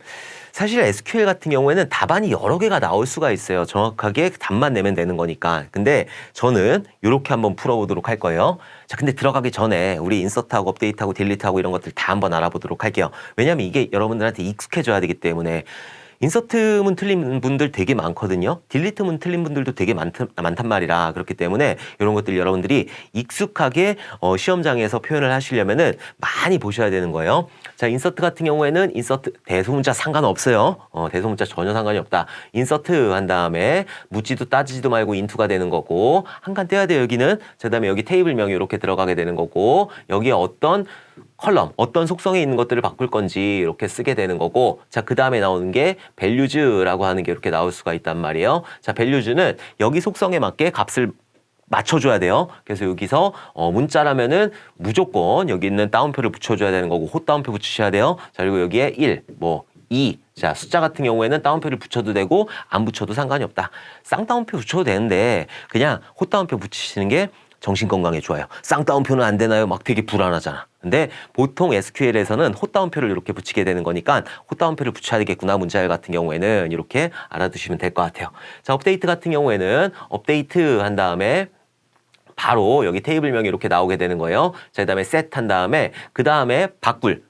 사실 SQL 같은 경우에는 답안이 여러 개가 나올 수가 있어요. 정확하게 답만 내면 되는 거니까. 근데 저는 이렇게 한번 풀어보도록 할 거예요. 자, 근데 들어가기 전에 우리 인서트하고 업데이트하고 딜리트하고 이런 것들 다 한번 알아보도록 할게요. 왜냐면 이게 여러분들한테 익숙해져야 되기 때문에 인서트문 틀린 분들 되게 많거든요. 딜리트문 틀린 분들도 되게 많단 말이라 그렇기 때문에 이런 것들 여러분들이 익숙하게 시험장에서 표현을 하시려면은 많이 보셔야 되는 거예요. 자, 인서트 같은 경우에는 인서트 대소문자 상관없어요. 대소문자 전혀 상관이 없다. 인서트 한 다음에 묻지도 따지지도 말고 인투가 되는 거고 한 칸 떼야 돼요. 여기는. 그 다음에 여기 테이블명이 이렇게 들어가게 되는 거고 여기에 어떤 컬럼, 어떤 속성에 있는 것들을 바꿀 건지 이렇게 쓰게 되는 거고 자, 그 다음에 나오는 게 values라고 하는 게 이렇게 나올 수가 있단 말이에요. 자, values는 여기 속성에 맞게 값을 맞춰줘야 돼요. 그래서 여기서 문자라면은 무조건 여기 있는 따옴표를 붙여줘야 되는 거고 호 따옴표 붙이셔야 돼요. 자, 그리고 여기에 1, 뭐 2, 자, 숫자 같은 경우에는 따옴표를 붙여도 되고 안 붙여도 상관이 없다. 쌍따옴표 붙여도 되는데 그냥 호 따옴표 붙이시는 게 정신 건강에 좋아요. 쌍따옴표는 안 되나요? 막 되게 불안하잖아. 근데 보통 SQL에서는 호 따옴표를 이렇게 붙이게 되는 거니까 호 따옴표를 붙여야 되겠구나. 문자열 같은 경우에는 이렇게 알아두시면 될 것 같아요. 자, 업데이트 같은 경우에는 업데이트 한 다음에 바로 여기 테이블명이 이렇게 나오게 되는 거예요. 자, 그 다음에 set 한 다음에 그 다음에 바꿀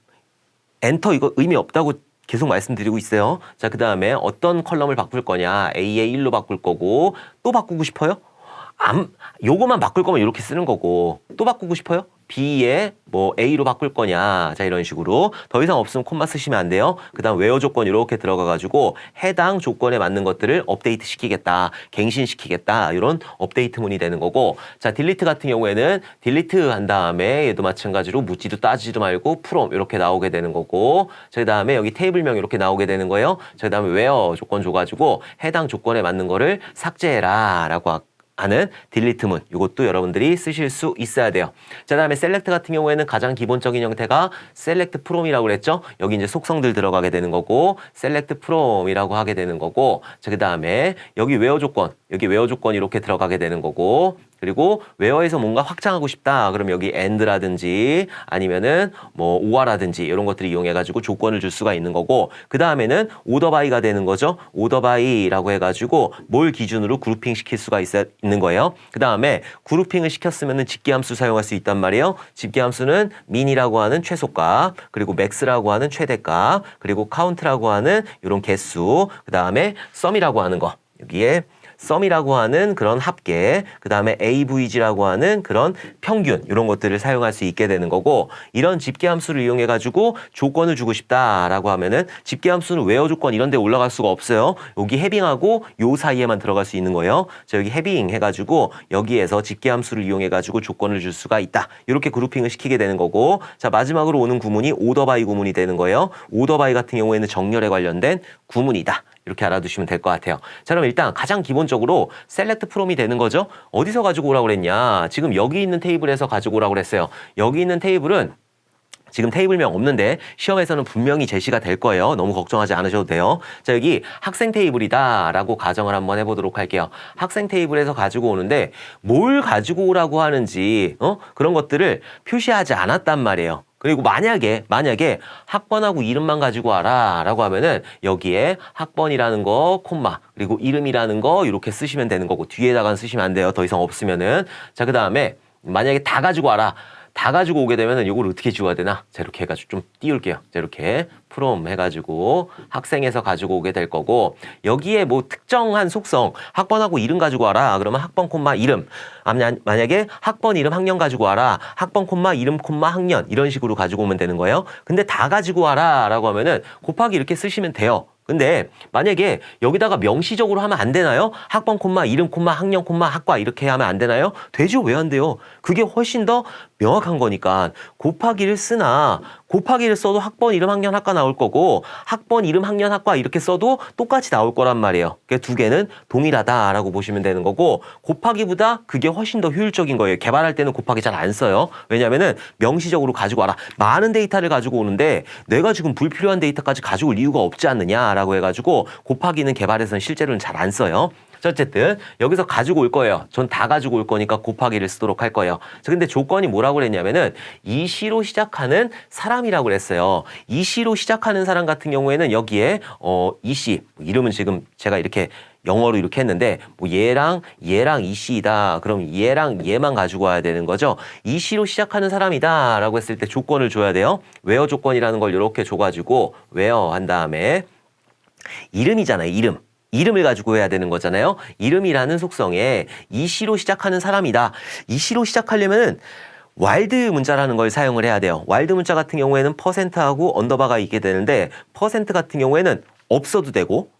엔터 이거 의미 없다고 계속 말씀드리고 있어요. 자, 그 다음에 어떤 컬럼을 바꿀 거냐. A에 1로 바꿀 거고 또 바꾸고 싶어요? 요거만 바꿀 거면 이렇게 쓰는 거고 또 바꾸고 싶어요? B에 뭐 A로 바꿀 거냐. 자, 이런 식으로 더 이상 없으면 콤마 쓰시면 안 돼요. 그 다음 웨어 조건 이렇게 들어가가지고 해당 조건에 맞는 것들을 업데이트 시키겠다. 갱신시키겠다. 이런 업데이트문이 되는 거고 자, 딜리트 같은 경우에는 딜리트 한 다음에 얘도 마찬가지로 묻지도 따지지도 말고 from 이렇게 나오게 되는 거고 자, 그 다음에 여기 테이블명 이렇게 나오게 되는 거예요. 자, 그 다음에 웨어 조건 줘가지고 해당 조건에 맞는 거를 삭제해라 라고 하는 딜리트문 이것도 여러분들이 쓰실 수 있어야 돼요. 자, 다음에 셀렉트 같은 경우에는 가장 기본적인 형태가 셀렉트 from이라고 그랬죠. 여기 이제 속성들 들어가게 되는 거고 셀렉트 from이라고 하게 되는 거고 자, 그 다음에 여기 웨어 조건 이렇게 들어가게 되는 거고 그리고 웨어에서 뭔가 확장하고 싶다. 그럼 여기 and라든지 아니면은 뭐 or라든지 이런 것들을 이용해가지고 조건을 줄 수가 있는 거고 그 다음에는 order by가 되는 거죠. order by라고 해가지고 뭘 기준으로 그룹핑 시킬 수가 있는 거예요. 그 다음에 그룹핑을 시켰으면은 집계함수 사용할 수 있단 말이에요. 집계함수는 min이라고 하는 최소값, 그리고 max라고 하는 최대값, 그리고 count라고 하는 이런 개수, 그 다음에 sum이라고 하는 거 여기에 썸이라고 하는 그런 합계, 그 다음에 AVG라고 하는 그런 평균 이런 것들을 사용할 수 있게 되는 거고 이런 집계함수를 이용해가지고 조건을 주고 싶다라고 하면은 집계함수는 웨어 조건 이런 데 올라갈 수가 없어요. 여기 해빙하고 요 사이에만 들어갈 수 있는 거예요. 자, 여기 해빙 해가지고 여기에서 집계함수를 이용해가지고 조건을 줄 수가 있다. 이렇게 그룹핑을 시키게 되는 거고 자, 마지막으로 오는 구문이 오더바이 구문이 되는 거예요. 오더바이 같은 경우에는 정렬에 관련된 구문이다. 이렇게 알아두시면 될 것 같아요. 자, 그럼 일단 가장 기본적으로 셀렉트 프롬이 되는 거죠. 어디서 가지고 오라고 그랬냐. 지금 여기 있는 테이블에서 가지고 오라고 그랬어요. 여기 있는 테이블은 지금 테이블명 없는데 시험에서는 분명히 제시가 될 거예요. 너무 걱정하지 않으셔도 돼요. 자, 여기 학생 테이블이다 라고 가정을 한번 해보도록 할게요. 학생 테이블에서 가지고 오는데 뭘 가지고 오라고 하는지 그런 것들을 표시하지 않았단 말이에요. 그리고 만약에 학번하고 이름만 가지고 와라 라고 하면은 여기에 학번이라는 거 콤마 그리고 이름이라는 거 이렇게 쓰시면 되는 거고 뒤에다가 쓰시면 안 돼요. 더 이상 없으면은. 자, 그 다음에 만약에 다 가지고 와라. 다 가지고 오게 되면은 이걸 어떻게 지워야 되나? 자, 이렇게 해가지고 좀 띄울게요. 자, 이렇게 from 해가지고 학생에서 가지고 오게 될 거고, 여기에 뭐 특정한 속성, 학번하고 이름 가지고 와라. 그러면 학번 콤마 이름. 만약에 학번 이름 학년 가지고 와라. 학번 콤마 이름 콤마 학년. 이런 식으로 가지고 오면 되는 거예요. 근데 다 가지고 와라 라고 하면은 곱하기 이렇게 쓰시면 돼요. 근데 만약에 여기다가 명시적으로 하면 안 되나요? 학번 콤마 이름 콤마 학년 콤마 학과 이렇게 하면 안 되나요? 되죠. 왜 안 돼요? 그게 훨씬 더 명확한 거니까 곱하기를 쓰나 곱하기를 써도 학번 이름 학년 학과 나올 거고 학번 이름 학년 학과 이렇게 써도 똑같이 나올 거란 말이에요. 그 두 개는 동일하다라고 보시면 되는 거고 곱하기보다 그게 훨씬 더 효율적인 거예요. 개발할 때는 곱하기 잘 안 써요. 왜냐면은 명시적으로 가지고 와라. 많은 데이터를 가지고 오는데 내가 지금 불필요한 데이터까지 가지고 올 이유가 없지 않느냐라고 해가지고 곱하기는 개발에서는 실제로는 잘 안 써요. 어쨌든 여기서 가지고 올 거예요. 전 다 가지고 올 거니까 곱하기를 쓰도록 할 거예요. 근데 조건이 뭐라고 그랬냐면은 이시로 시작하는 사람이라고 그랬어요. 이시로 시작하는 사람 같은 경우에는 여기에 이시 이름은 지금 제가 이렇게 영어로 이렇게 했는데 뭐 얘랑 이시이다. 그럼 얘랑 얘만 가지고 와야 되는 거죠. 이시로 시작하는 사람이다 라고 했을 때 조건을 줘야 돼요. 웨어 조건이라는 걸 이렇게 줘가지고 웨어 한 다음에 이름이잖아요. 이름을 가지고 해야 되는 거잖아요. 이름이라는 속성에 이시로 시작하는 사람이다. 이시로 시작하려면은 와일드 문자라는 걸 사용을 해야 돼요. 와일드 문자 같은 경우에는 퍼센트하고 언더바가 있게 되는데 퍼센트 같은 경우에는 없어도 되고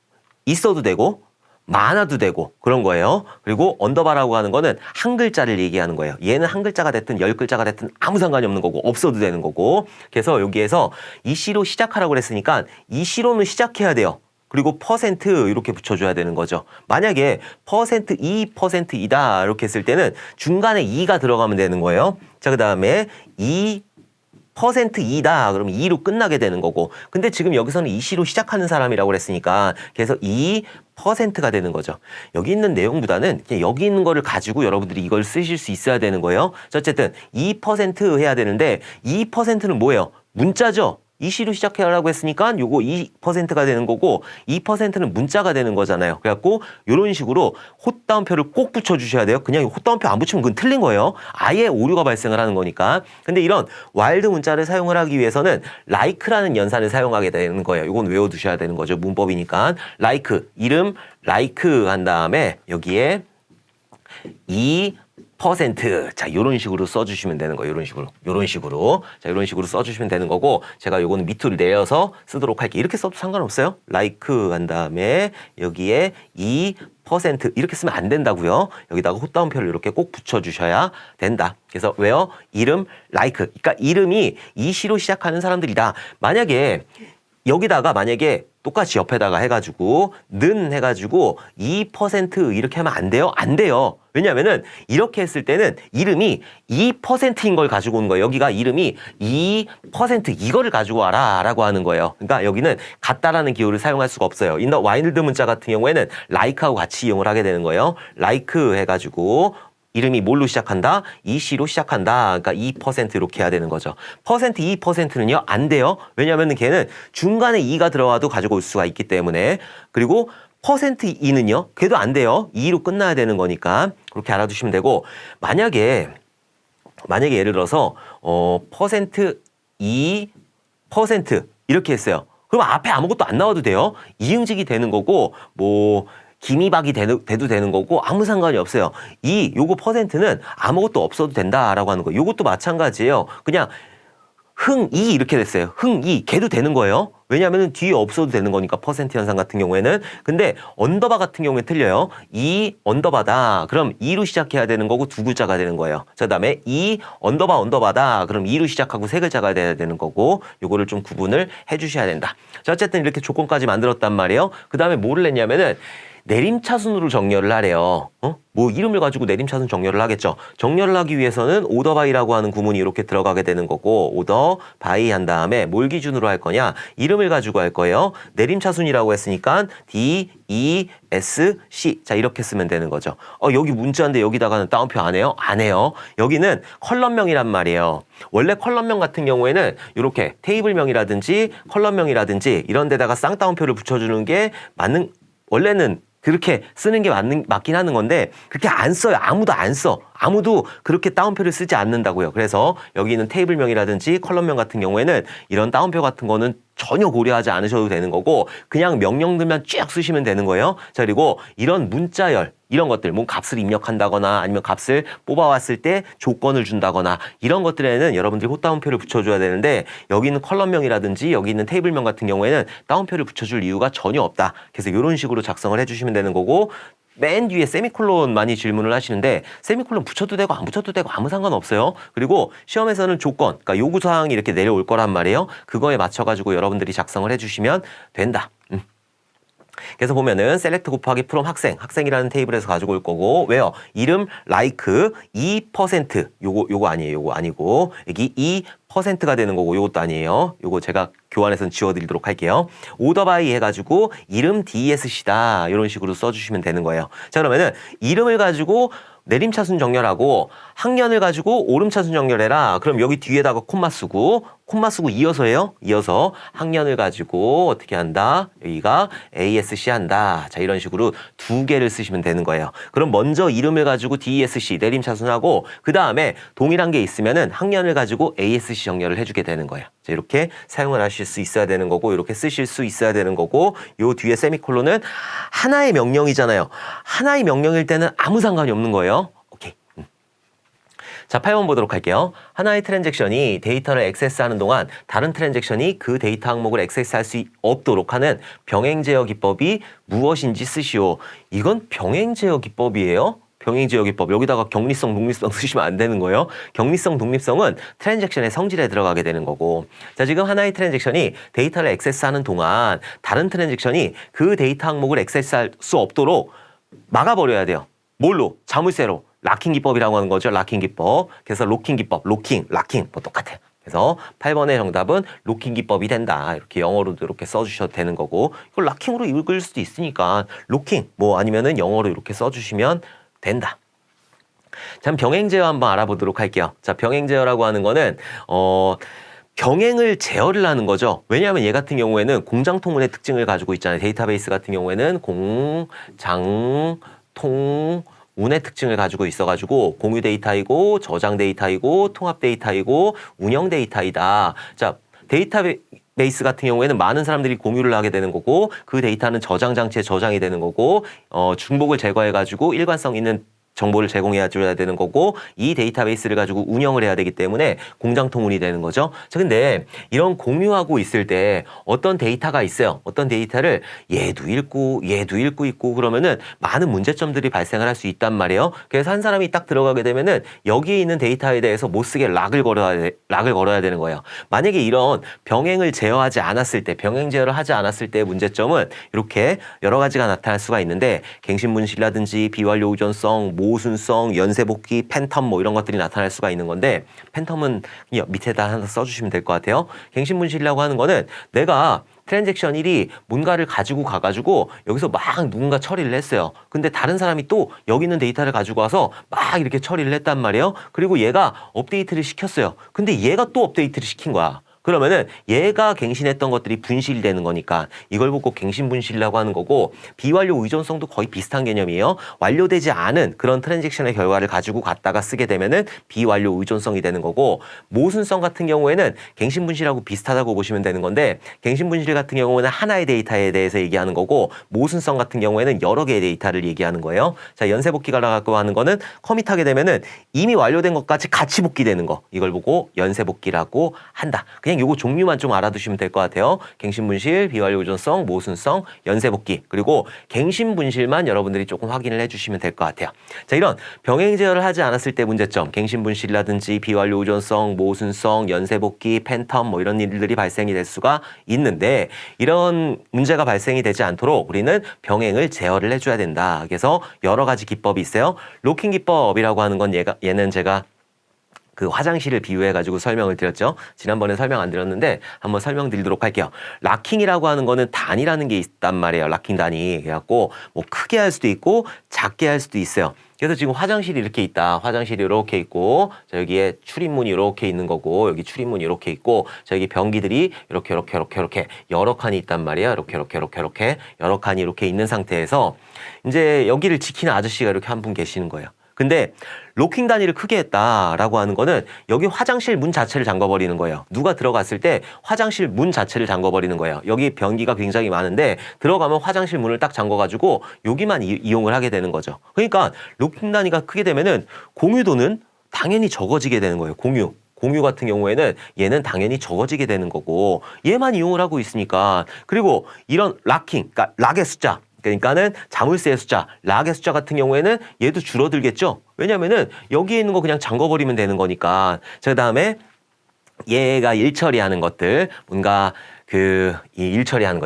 있어도 되고 많아도 되고 그런 거예요. 그리고 언더바라고 하는 거는 한 글자를 얘기하는 거예요. 얘는 한 글자가 됐든 10글자가 됐든 아무 상관이 없는 거고 없어도 되는 거고. 그래서 여기에서 이시로 시작하라고 그랬으니까 이시로는 시작해야 돼요. 그리고 퍼센트 이렇게 붙여줘야 되는 거죠. 만약에 퍼센트 2%이다 이렇게 했을 때는 중간에 2가 들어가면 되는 거예요. 자, 그 다음에 2%이다 그러면 2로 끝나게 되는 거고. 근데 지금 여기서는 이시로 시작하는 사람이라고 그랬으니까 그래서 2%가 되는 거죠. 여기 있는 내용보다는 그냥 여기 있는 거를 가지고 여러분들이 이걸 쓰실 수 있어야 되는 거예요. 자, 어쨌든 2% 해야 되는데 2%는 뭐예요? 문자죠. 이시로 시작하라고 했으니까 요거 2%가 되는 거고 2%는 문자가 되는 거잖아요. 그래갖고 이런 식으로 헛다운표를 꼭 붙여주셔야 돼요. 그냥 헛다운표 안 붙이면 그건 틀린 거예요. 아예 오류가 발생을 하는 거니까. 근데 이런 와일드 문자를 사용을 하기 위해서는 like라는 연산을 사용하게 되는 거예요. 이건 외워두셔야 되는 거죠. 문법이니까. like, 이름 like 한 다음에 여기에 2%. 자, 요런 식으로 써주시면 되는 거예요. 요런 식으로. 자, 요런 식으로 써주시면 되는 거고, 제가 요거는 밑으로 내려서 쓰도록 할게요. 이렇게 써도 상관없어요. like 한 다음에 여기에 2% 이렇게 쓰면 안 된다고요. 여기다가 헛다운표를 이렇게 꼭 붙여주셔야 된다. 그래서 왜요? 이름 like. 그러니까 이름이 이시로 시작하는 사람들이다. 만약에 똑같이 옆에다가 해가지고 는 해가지고 2% 이렇게 하면 안 돼요? 안 돼요. 왜냐면은 이렇게 했을 때는 이름이 2%인 걸 가지고 오는 거예요. 여기가 이름이 2% 이거를 가지고 와라 라고 하는 거예요. 그러니까 여기는 같다라는 기호를 사용할 수가 없어요. 인더 와일드 문자 같은 경우에는 like하고 같이 이용을 하게 되는 거예요. like 해가지고 이름이 뭘로 시작한다? 이시로 시작한다. 그러니까 2% 이렇게 해야 되는 거죠. 퍼센트 2%는요? 안 돼요. 왜냐하면 걔는 중간에 2가 들어와도 가지고 올 수가 있기 때문에. 그리고 퍼센트 2는요? 걔도 안 돼요. 2로 끝나야 되는 거니까 그렇게 알아두시면 되고 만약에 예를 들어서 퍼센트 2% 이렇게 했어요. 그럼 앞에 아무것도 안 나와도 돼요. 이응직이 되는 거고 뭐 기미박이 돼도 되는 거고 아무 상관이 없어요. 요거 퍼센트는 아무것도 없어도 된다라고 하는 거. 요것도 마찬가지예요. 그냥 흥이 이렇게 됐어요. 흥이 걔도 되는 거예요. 왜냐하면 뒤에 없어도 되는 거니까 퍼센트 현상 같은 경우에는. 근데 언더바 같은 경우에 틀려요. 이 언더바다. 그럼 2로 시작해야 되는 거고 두 글자가 되는 거예요. 자, 그다음에 이 언더바다. 그럼 2로 시작하고 세 글자가 돼야 되는 거고 요거를 좀 구분을 해주셔야 된다. 자, 어쨌든 이렇게 조건까지 만들었단 말이에요. 그 다음에 뭐를 했냐면은 내림차순으로 정렬을 하래요. 뭐 이름을 가지고 내림차순 정렬을 하겠죠. 정렬을 하기 위해서는 오더 바이라고 하는 구문이 이렇게 들어가게 되는 거고 오더 바이 한 다음에 뭘 기준으로 할 거냐? 이름을 가지고 할 거예요. 내림차순이라고 했으니까 D, E, S, C. 자, 이렇게 쓰면 되는 거죠. 여기 문자인데 여기다가는 따옴표 안 해요? 안 해요. 여기는 컬럼명이란 말이에요. 원래 컬럼명 같은 경우에는 이렇게 테이블명이라든지 컬럼명이라든지 이런 데다가 쌍따옴표를 붙여주는 게 원래는 그렇게 쓰는 게 맞긴 하는 건데 그렇게 안 써요. 아무도 안 써. 아무도 그렇게 따옴표를 쓰지 않는다고요. 그래서 여기 있는 테이블명이라든지 컬럼명 같은 경우에는 이런 따옴표 같은 거는 전혀 고려하지 않으셔도 되는 거고 그냥 명령들만 쭉 쓰시면 되는 거예요. 자, 그리고 이런 문자열 이런 것들, 뭐 값을 입력한다거나 아니면 값을 뽑아왔을 때 조건을 준다거나 이런 것들에는 여러분들이 호 따옴표를 붙여줘야 되는데 여기 있는 컬럼명이라든지 여기 있는 테이블명 같은 경우에는 따옴표를 붙여줄 이유가 전혀 없다. 그래서 이런 식으로 작성을 해주시면 되는 거고 맨 뒤에 세미콜론 많이 질문을 하시는데 세미콜론 붙여도 되고 안 붙여도 되고 아무 상관없어요. 그리고 시험에서는 조건, 그러니까 요구사항이 이렇게 내려올 거란 말이에요. 그거에 맞춰가지고 여러분들이 작성을 해주시면 된다. 그래서 보면은 셀렉트 곱하기 프롬 학생이라는 테이블에서 가지고 올 거고 왜요? 이름 like 2% 요거 아니에요. 요거 아니고 여기 2%가 되는 거고 요것도 아니에요. 요거 제가 교환해서 지워드리도록 할게요. 오더 바이 해가지고 이름 DSC다 이런 식으로 써주시면 되는 거예요. 자, 그러면은 이름을 가지고 내림차순 정렬하고 학년을 가지고 오름차순 정렬해라. 그럼 여기 뒤에다가 콤마 쓰고 이어서 해요. 이어서 학년을 가지고 어떻게 한다? 여기가 ASC 한다. 자, 이런 식으로 두 개를 쓰시면 되는 거예요. 그럼 먼저 이름을 가지고 DSC 내림차순하고 그 다음에 동일한 게 있으면은 학년을 가지고 ASC 정렬을 해주게 되는 거예요. 자, 이렇게 사용을 하실 수 있어야 되는 거고 이렇게 쓰실 수 있어야 되는 거고 요 뒤에 세미콜론은 하나의 명령이잖아요. 하나의 명령일 때는 아무 상관이 없는 거예요. 오케이. 자, 8번 보도록 할게요. 하나의 트랜잭션이 데이터를 액세스하는 동안 다른 트랜잭션이 그 데이터 항목을 액세스할 수 없도록 하는 병행 제어 기법이 무엇인지 쓰시오. 이건 병행 제어 기법이에요. 병행 제어 기법. 여기다가 격리성, 독립성 쓰시면 안 되는 거예요. 격리성, 독립성은 트랜잭션의 성질에 들어가게 되는 거고. 자, 지금 하나의 트랜잭션이 데이터를 액세스하는 동안 다른 트랜잭션이 그 데이터 항목을 액세스할 수 없도록 막아버려야 돼요. 뭘로? 자물쇠로. 락킹 기법이라고 하는 거죠. 락킹 기법. 그래서 로킹 기법, 로킹, 락킹 뭐 똑같아요. 그래서 8번의 정답은 로킹 기법이 된다. 이렇게 영어로도 이렇게 써주셔도 되는 거고 이걸 락킹으로 읽을 수도 있으니까 로킹 뭐 아니면은 영어로 이렇게 써주시면 된다. 자, 병행 제어 한번 알아보도록 할게요. 자, 병행 제어라고 하는 거는 병행을 제어를 하는 거죠. 왜냐하면 얘 같은 경우에는 공장통운의 특징을 가지고 있잖아요. 데이터베이스 같은 경우에는 공장통운의 특징을 가지고 있어가지고 공유 데이터이고 저장 데이터이고 통합 데이터이고 운영 데이터이다. 자, 데이터베이스 같은 경우에는 많은 사람들이 공유를 하게 되는 거고 그 데이터는 저장 장치에 저장이 되는 거고 중복을 제거해가지고 일관성 있는 정보를 제공해야 되는 거고 이 데이터베이스를 가지고 운영을 해야 되기 때문에 공장통운이 되는 거죠. 자, 근데 이런 공유하고 있을 때 어떤 데이터가 있어요. 어떤 데이터를 얘도 읽고 있고 그러면은 많은 문제점들이 발생을 할 수 있단 말이에요. 그래서 한 사람이 딱 들어가게 되면은 여기에 있는 데이터에 대해서 못 쓰게 락을 걸어야 되는 거예요. 만약에 이런 병행을 제어하지 않았을 때, 병행 제어를 하지 않았을 때의 문제점은 이렇게 여러 가지가 나타날 수가 있는데 갱신분실이라든지 비완료 의존성, 모순성, 연쇄복귀, 팬텀 뭐 이런 것들이 나타날 수가 있는 건데 팬텀은 밑에다 하나 써주시면 될 것 같아요. 갱신분실이라고 하는 거는 내가 트랜잭션 1이 뭔가를 가지고 가가지고 여기서 막 누군가 처리를 했어요. 근데 다른 사람이 또 여기 있는 데이터를 가지고 와서 막 이렇게 처리를 했단 말이에요. 그리고 얘가 업데이트를 시켰어요. 근데 얘가 또 업데이트를 시킨 거야. 그러면은 얘가 갱신했던 것들이 분실이 되는 거니까 이걸 보고 갱신 분실이라고 하는 거고 비완료 의존성도 거의 비슷한 개념이에요. 완료되지 않은 그런 트랜잭션의 결과를 가지고 갔다가 쓰게 되면은 비완료 의존성이 되는 거고 모순성 같은 경우에는 갱신 분실하고 비슷하다고 보시면 되는 건데 갱신 분실 같은 경우는 하나의 데이터에 대해서 얘기하는 거고 모순성 같은 경우에는 여러 개의 데이터를 얘기하는 거예요. 자, 연쇄복귀가 나가고 하는 거는 커밋하게 되면은 이미 완료된 것까지 같이 복귀되는 거 이걸 보고 연쇄복귀라고 한다. 그냥 요거 종류만 좀 알아두시면 될 것 같아요. 갱신분실, 비완료 의존성, 모순성, 연쇄복귀 그리고 갱신분실만 여러분들이 조금 확인을 해주시면 될 것 같아요. 자, 이런 병행 제어를 하지 않았을 때 문제점, 갱신분실이라든지 비완료 의존성, 모순성, 연쇄복귀, 팬텀 뭐 이런 일들이 발생이 될 수가 있는데 이런 문제가 발생이 되지 않도록 우리는 병행을 제어를 해줘야 된다. 그래서 여러 가지 기법이 있어요. 로킹 기법이라고 하는 건 얘는 제가 그 화장실을 비유해가지고 설명을 드렸죠. 지난번에 설명 안 드렸는데 한번 설명드리도록 할게요. 락킹이라고 하는 거는 단이라는 게 있단 말이에요. 락킹 단이. 그래갖고 뭐 크게 할 수도 있고 작게 할 수도 있어요. 그래서 지금 화장실이 이렇게 있다. 화장실이 이렇게 있고, 자, 여기에 출입문이 이렇게 있는 거고, 여기 출입문이 이렇게 있고, 자, 여기 변기들이 이렇게 여러 칸이 있단 말이에요. 이렇게 여러 칸이 이렇게 있는 상태에서 이제 여기를 지키는 아저씨가 이렇게 한 분 계시는 거예요. 근데 로킹 단위를 크게 했다라고 하는 거는 여기 화장실 문 자체를 잠궈버리는 거예요. 누가 들어갔을 때 화장실 문 자체를 잠궈버리는 거예요. 여기 변기가 굉장히 많은데 들어가면 화장실 문을 딱 잠궈가지고 여기만 이용을 하게 되는 거죠. 그러니까 로킹 단위가 크게 되면은 공유도는 당연히 적어지게 되는 거예요. 공유 같은 경우에는 얘는 당연히 적어지게 되는 거고 얘만 이용을 하고 있으니까. 그리고 이런 락킹, 그러니까 락의 숫자, 그러니까는 자물쇠의 숫자, 락의 숫자 같은 경우에는 얘도 줄어들겠죠. 왜냐면은 여기에 있는 거 그냥 잠궈버리면 되는 거니까. 자, 그다음에 얘가 일 처리하는 것들, 뭔가 일 처리라고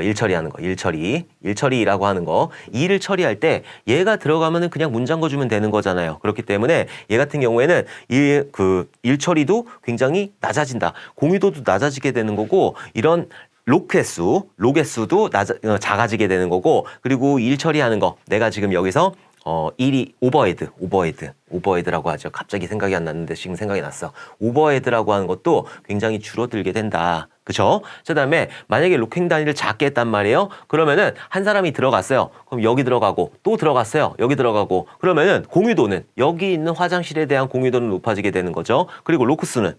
하는 거, 일을 처리할 때 얘가 들어가면은 그냥 문 잠궈주면 되는 거잖아요. 그렇기 때문에 얘 같은 경우에는 일 처리도 굉장히 낮아진다. 공유도도 낮아지게 되는 거고, 이런 록 횟수도 작아지게 되는 거고, 그리고 일 처리하는 거, 내가 지금 여기서 일이 오버헤드라고 하죠. 갑자기 생각이 안 났는데 지금 생각이 났어. 오버헤드라고 하는 것도 굉장히 줄어들게 된다. 그쵸? 그 다음에 만약에 로킹 단위를 작게 했단 말이에요. 그러면은 한 사람이 들어갔어요. 그럼 여기 들어가고 또 들어갔어요. 여기 들어가고 그러면은 공유도는 여기 있는 화장실에 대한 공유도는 높아지게 되는 거죠. 그리고 로크수는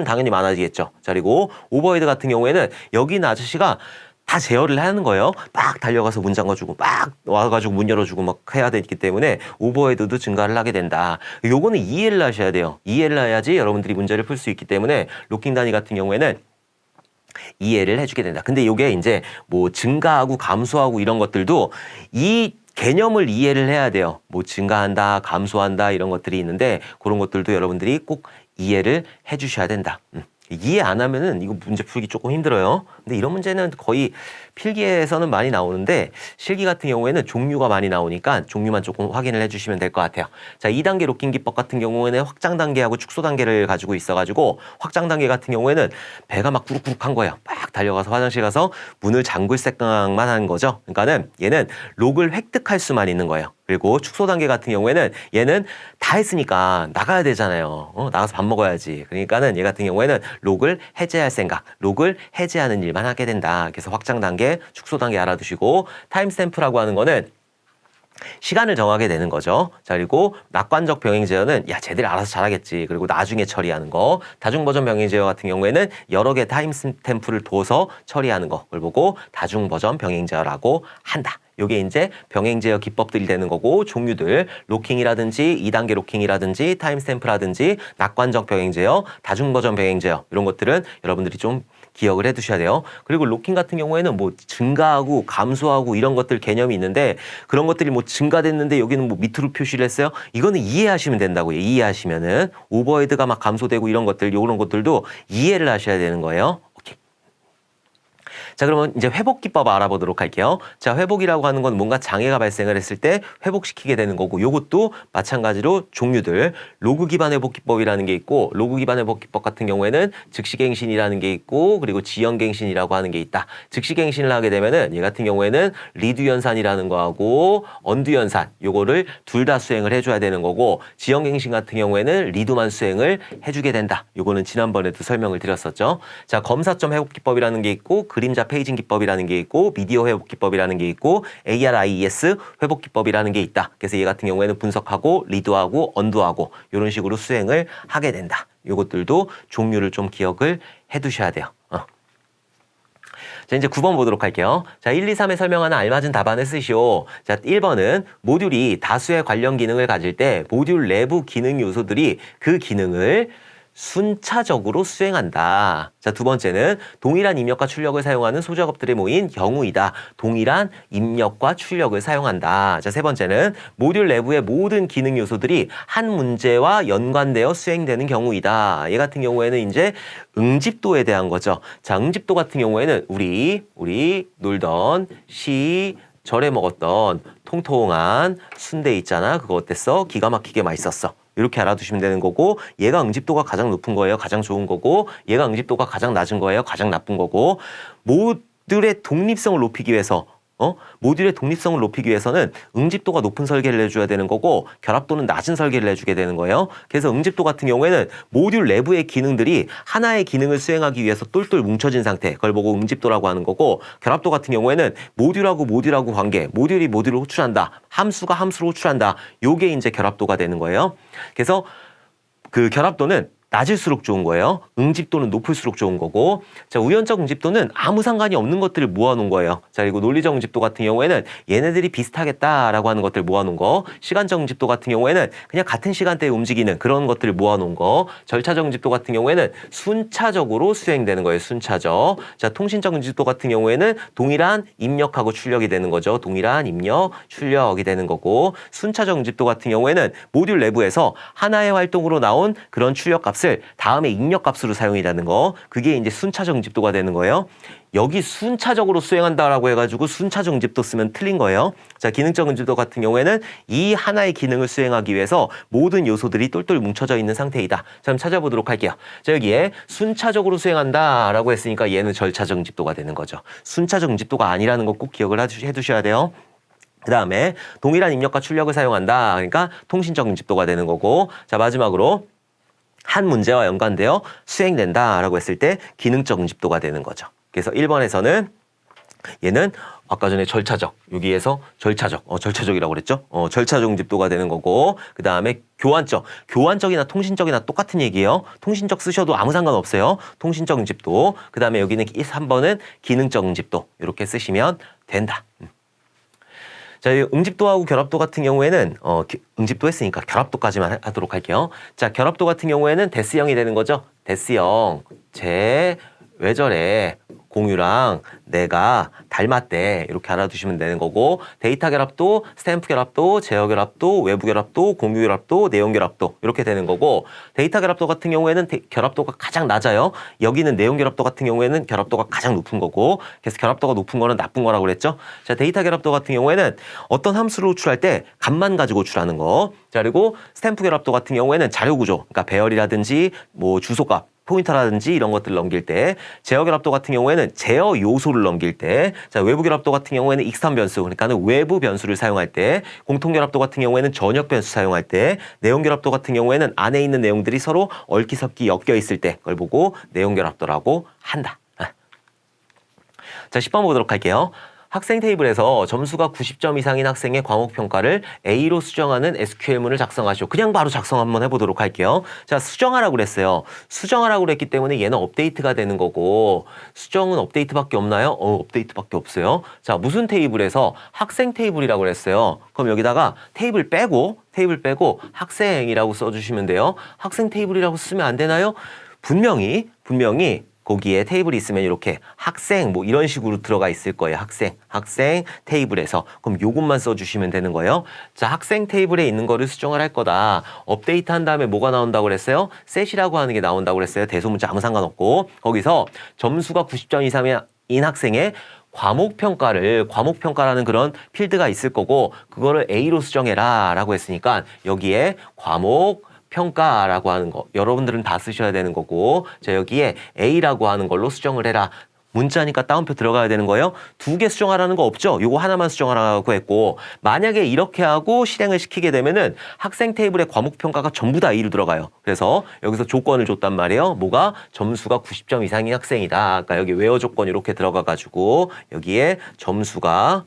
당연히 많아지겠죠. 자, 그리고 오버헤드 같은 경우에는 여기 있는 아저씨가 다 제어를 하는 거예요. 막 달려가서 문 잠궈주고 막 와가지고 문 열어주고 막 해야 되기 때문에 오버헤드도 증가를 하게 된다. 요거는 이해를 하셔야 돼요. 이해를 해야지 여러분들이 문제를 풀 수 있기 때문에 로킹 단위 같은 경우에는 이해를 해주게 된다. 근데 요게 이제 뭐 증가하고 감소하고 이런 것들도 이 개념을 이해를 해야 돼요. 뭐 증가한다, 감소한다 이런 것들이 있는데 그런 것들도 여러분들이 꼭 이해를 해주셔야 된다. 이해 안 하면은 이거 문제 풀기 조금 힘들어요. 근데 이런 문제는 거의 필기에서는 많이 나오는데 실기 같은 경우에는 종류가 많이 나오니까 종류만 조금 확인을 해주시면 될 것 같아요. 자, 2단계 로킹 기법 같은 경우에는 확장 단계하고 축소 단계를 가지고 있어가지고 확장 단계 같은 경우에는 배가 막 꾸룩꾸룩한 거예요. 막 달려가서 화장실 가서 문을 잠글 생각만 하는 거죠. 그러니까는 얘는 록을 획득할 수만 있는 거예요. 그리고 축소 단계 같은 경우에는 얘는 다 했으니까 나가야 되잖아요. 나가서 밥 먹어야지. 그러니까는 얘 같은 경우에는 록을 해제할 생각, 록을 해제하는 일만 하게 된다. 그래서 확장 단계, 축소 단계 알아두시고 타임스탬프라고 하는 거는 시간을 정하게 되는 거죠. 자, 그리고 낙관적 병행 제어는 야, 쟤들이 알아서 잘하겠지. 그리고 나중에 처리하는 거. 다중 버전 병행 제어 같은 경우에는 여러 개 타임 스탬프를 둬서 처리하는 거. 그걸 보고 다중 버전 병행 제어라고 한다. 요게 이제 병행 제어 기법들이 되는 거고 종류들 로킹이라든지 2단계 로킹이라든지 타임 스탬프라든지 낙관적 병행 제어, 다중 버전 병행 제어 이런 것들은 여러분들이 좀 기억을 해 두셔야 돼요. 그리고 로킹 같은 경우에는 뭐 증가하고 감소하고 이런 것들 개념이 있는데 그런 것들이 뭐 증가됐는데 여기는 뭐 밑으로 표시를 했어요. 이거는 이해하시면 된다고요. 이해하시면은 오버헤드가 막 감소되고 이런 것들, 이런 것들도 이해를 하셔야 되는 거예요. 자, 그러면 이제 회복 기법 알아보도록 할게요. 자, 회복이라고 하는 건 뭔가 장애가 발생을 했을 때 회복시키게 되는 거고 요것도 마찬가지로 종류들 로그 기반 회복 기법이라는 게 있고 로그 기반 회복 기법 같은 경우에는 즉시갱신이라는 게 있고 그리고 지연갱신이라고 하는 게 있다. 즉시갱신을 하게 되면은 얘 같은 경우에는 리드 연산이라는 거하고 언드 연산 요거를 둘 다 수행을 해줘야 되는 거고 지연갱신 같은 경우에는 리드만 수행을 해주게 된다. 요거는 지난번에도 설명을 드렸었죠. 자, 검사점 회복 기법이라는 게 있고 그림자 페이징 기법이라는 게 있고 미디어 회복 기법이라는 게 있고 ARIES 회복 기법이라는 게 있다. 그래서 얘 같은 경우에는 분석하고 리드하고 언두하고 이런 식으로 수행을 하게 된다. 요것들도 종류를 좀 기억을 해 두셔야 돼요. 자, 이제 9번 보도록 할게요. 자, 1, 2, 3에 설명하는 알맞은 답안을 쓰시오. 자, 1번은 모듈이 다수의 관련 기능을 가질 때 모듈 내부 기능 요소들이 그 기능을 순차적으로 수행한다. 자, 두 번째는 동일한 입력과 출력을 사용하는 소작업들이 모인 경우이다. 동일한 입력과 출력을 사용한다. 자, 세 번째는 모듈 내부의 모든 기능 요소들이 한 문제와 연관되어 수행되는 경우이다. 얘 같은 경우에는 이제 응집도에 대한 거죠. 자, 응집도 같은 경우에는 우리 놀던 절에 먹었던 통통한 순대 있잖아. 그거 어땠어? 기가 막히게 맛있었어. 이렇게 알아두시면 되는 거고 얘가 응집도가 가장 높은 거예요. 가장 좋은 거고 얘가 응집도가 가장 낮은 거예요. 가장 나쁜 거고 모듈의 독립성을 높이기 위해서 모듈의 독립성을 높이기 위해서는 응집도가 높은 설계를 해줘야 되는 거고 결합도는 낮은 설계를 해주게 되는 거예요. 그래서 응집도 같은 경우에는 모듈 내부의 기능들이 하나의 기능을 수행하기 위해서 똘똘 뭉쳐진 상태, 그걸 보고 응집도라고 하는 거고 결합도 같은 경우에는 모듈하고 관계, 모듈이 모듈을 호출한다, 함수가 함수를 호출한다, 요게 이제 결합도가 되는 거예요. 그래서 그 결합도는 낮을수록 좋은 거예요. 응집도는 높을수록 좋은 거고 자 우연적 응집도는 아무 상관이 없는 것들을 모아놓은 거예요. 자 그리고 논리적 응집도 같은 경우에는 얘네들이 비슷하겠다라고 하는 것들을 모아놓은 거 시간적 응집도 같은 경우에는 그냥 같은 시간대에 움직이는 그런 것들을 모아놓은 거 절차적 응집도 같은 경우에는 순차적으로 수행되는 거예요. 순차적. 자 통신적 응집도 같은 경우에는 동일한 입력하고 출력이 되는 거죠. 동일한 입력, 출력이 되는 거고 순차적 응집도 같은 경우에는 모듈 내부에서 하나의 활동으로 나온 그런 출력 값 다음에 입력값으로 사용이 되는 거 그게 이제 순차적 응집도가 되는 거예요. 여기 순차적으로 수행한다라고 해가지고 순차적 응집도 쓰면 틀린 거예요. 자 기능적 응집도 같은 경우에는 이 하나의 기능을 수행하기 위해서 모든 요소들이 똘똘 뭉쳐져 있는 상태이다. 자 그럼 찾아보도록 할게요. 자 여기에 순차적으로 수행한다라고 했으니까 얘는 절차적 응집도가 되는 거죠. 순차적 응집도가 아니라는 거 꼭 기억을 해두셔야 돼요. 그 다음에 동일한 입력과 출력을 사용한다. 그러니까 통신적 응집도가 되는 거고 자 마지막으로 한 문제와 연관되어 수행된다라고 했을 때 기능적 응집도가 되는 거죠. 그래서 1번에서는 얘는 아까 전에 절차적, 여기에서 절차적이라고 그랬죠? 절차적 응집도가 되는 거고 그 다음에 교환적이나 통신적이나 똑같은 얘기예요. 통신적 쓰셔도 아무 상관없어요. 통신적 응집도. 그 다음에 여기는 3번은 기능적 응집도 이렇게 쓰시면 된다. 자, 응집도하고 결합도 같은 경우에는 응집도 했으니까 결합도까지만 하도록 할게요. 자, 결합도 같은 경우에는 데스형이 되는 거죠. 데스형. 왜 저래? 공유랑 내가 닮았대. 이렇게 알아두시면 되는 거고 데이터 결합도, 스탬프 결합도, 제어 결합도, 외부 결합도, 공유 결합도, 내용 결합도 이렇게 되는 거고 데이터 결합도 같은 경우에는 결합도가 가장 낮아요. 여기는 내용 결합도 같은 경우에는 결합도가 가장 높은 거고 그래서 결합도가 높은 거는 나쁜 거라고 그랬죠. 자, 데이터 결합도 같은 경우에는 어떤 함수를 호출할 때 값만 가지고 호출하는 거. 자, 그리고 스탬프 결합도 같은 경우에는 자료 구조, 그러니까 배열이라든지 뭐 주소값 포인터라든지 이런 것들을 넘길 때 제어 결합도 같은 경우에는 제어 요소를 넘길 때 자 외부 결합도 같은 경우에는 익스턴 변수 그러니까는 외부 변수를 사용할 때 공통 결합도 같은 경우에는 전역 변수 사용할 때 내용 결합도 같은 경우에는 안에 있는 내용들이 서로 얽히 섞이 엮여 있을 때 그걸 보고 내용 결합도라고 한다. 자 10번 보도록 할게요. 학생 테이블에서 점수가 90점 이상인 학생의 과목 평가를 A로 수정하는 SQL문을 작성하시오. 그냥 바로 작성 한번 해보도록 할게요. 자, 수정하라고 그랬어요. 수정하라고 그랬기 때문에 얘는 업데이트가 되는 거고 수정은 업데이트밖에 없나요? 업데이트밖에 없어요. 자, 무슨 테이블에서 학생 테이블이라고 그랬어요. 그럼 여기다가 테이블 빼고 학생이라고 써주시면 돼요. 학생 테이블이라고 쓰면 안 되나요? 분명히 거기에 테이블이 있으면 이렇게 학생 뭐 이런 식으로 들어가 있을 거예요. 학생 테이블에서. 그럼 요것만 써주시면 되는 거예요. 자, 학생 테이블에 있는 거를 수정을 할 거다. 업데이트 한 다음에 뭐가 나온다고 그랬어요? 셋이라고 하는 게 나온다고 그랬어요. 대소문자 아무 상관없고 거기서 점수가 90점 이상인 학생의 과목평가라는 그런 필드가 있을 거고 그거를 A로 수정해라 라고 했으니까 여기에 평가라고 하는 거 여러분들은 다 쓰셔야 되는 거고 자 여기에 A라고 하는 걸로 수정을 해라. 문자니까 따옴표 들어가야 되는 거예요. 2개 수정하라는 거 없죠. 요거 하나만 수정하라고 했고 만약에 이렇게 하고 실행을 시키게 되면은 학생 테이블의 과목 평가가 전부 다 A로 들어가요. 그래서 여기서 조건을 줬단 말이에요. 뭐가? 점수가 90점 이상인 학생이다. 아까 여기 외어 조건 이렇게 들어가 가지고 여기에 점수가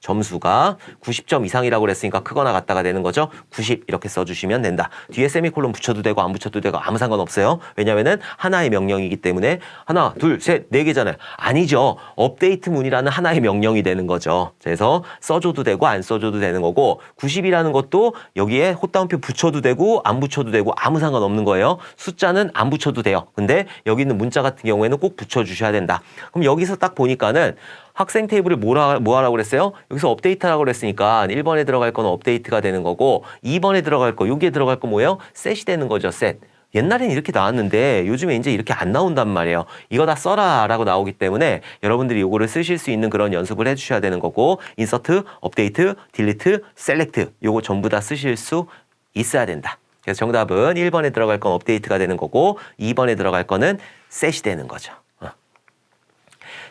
90점 이상이라고 그랬으니까 크거나 같다가 되는 거죠. 90 이렇게 써주시면 된다. 뒤에 세미콜론 붙여도 되고 안 붙여도 되고 아무 상관없어요. 왜냐면은 하나의 명령이기 때문에 하나, 둘, 셋, 4개잖아요. 아니죠. 업데이트 문이라는 하나의 명령이 되는 거죠. 그래서 써줘도 되고 안 써줘도 되는 거고 90이라는 것도 여기에 헛다운표 붙여도 되고 안 붙여도 되고 아무 상관없는 거예요. 숫자는 안 붙여도 돼요. 근데 여기 있는 문자 같은 경우에는 꼭 붙여주셔야 된다. 그럼 여기서 딱 보니까는 학생 테이블을 뭐 하라고 그랬어요? 여기서 업데이트하라고 그랬으니까 1번에 들어갈 건 업데이트가 되는 거고 2번에 들어갈 거, 여기에 들어갈 거 뭐예요? 셋이 되는 거죠, 셋. 옛날엔 이렇게 나왔는데 요즘에 이제 이렇게 안 나온단 말이에요. 이거 다 써라 라고 나오기 때문에 여러분들이 이거를 쓰실 수 있는 그런 연습을 해주셔야 되는 거고 인서트, 업데이트, 딜리트, 셀렉트 요거 전부 다 쓰실 수 있어야 된다. 그래서 정답은 1번에 들어갈 건 업데이트가 되는 거고 2번에 들어갈 거는 셋이 되는 거죠.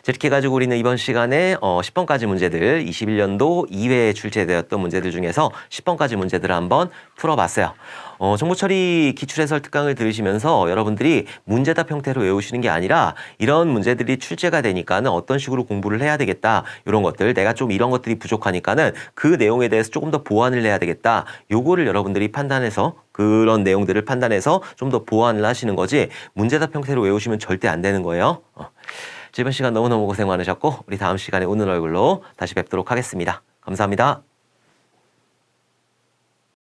이렇게 해가지고 우리는 이번 시간에 10번까지 문제들, 21년도 2회에 출제되었던 문제들 중에서 10번까지 문제들을 한번 풀어봤어요. 정보처리 기출해설 특강을 들으시면서 여러분들이 문제답 형태로 외우시는 게 아니라 이런 문제들이 출제가 되니까는 어떤 식으로 공부를 해야 되겠다. 이런 것들, 내가 좀 이런 것들이 부족하니까는 그 내용에 대해서 조금 더 보완을 해야 되겠다. 요거를 여러분들이 판단해서 그런 내용들을 판단해서 좀 더 보완을 하시는 거지 문제답 형태로 외우시면 절대 안 되는 거예요. 이번 시간 너무너무 고생 많으셨고 우리 다음 시간에 웃는 얼굴로 다시 뵙도록 하겠습니다. 감사합니다.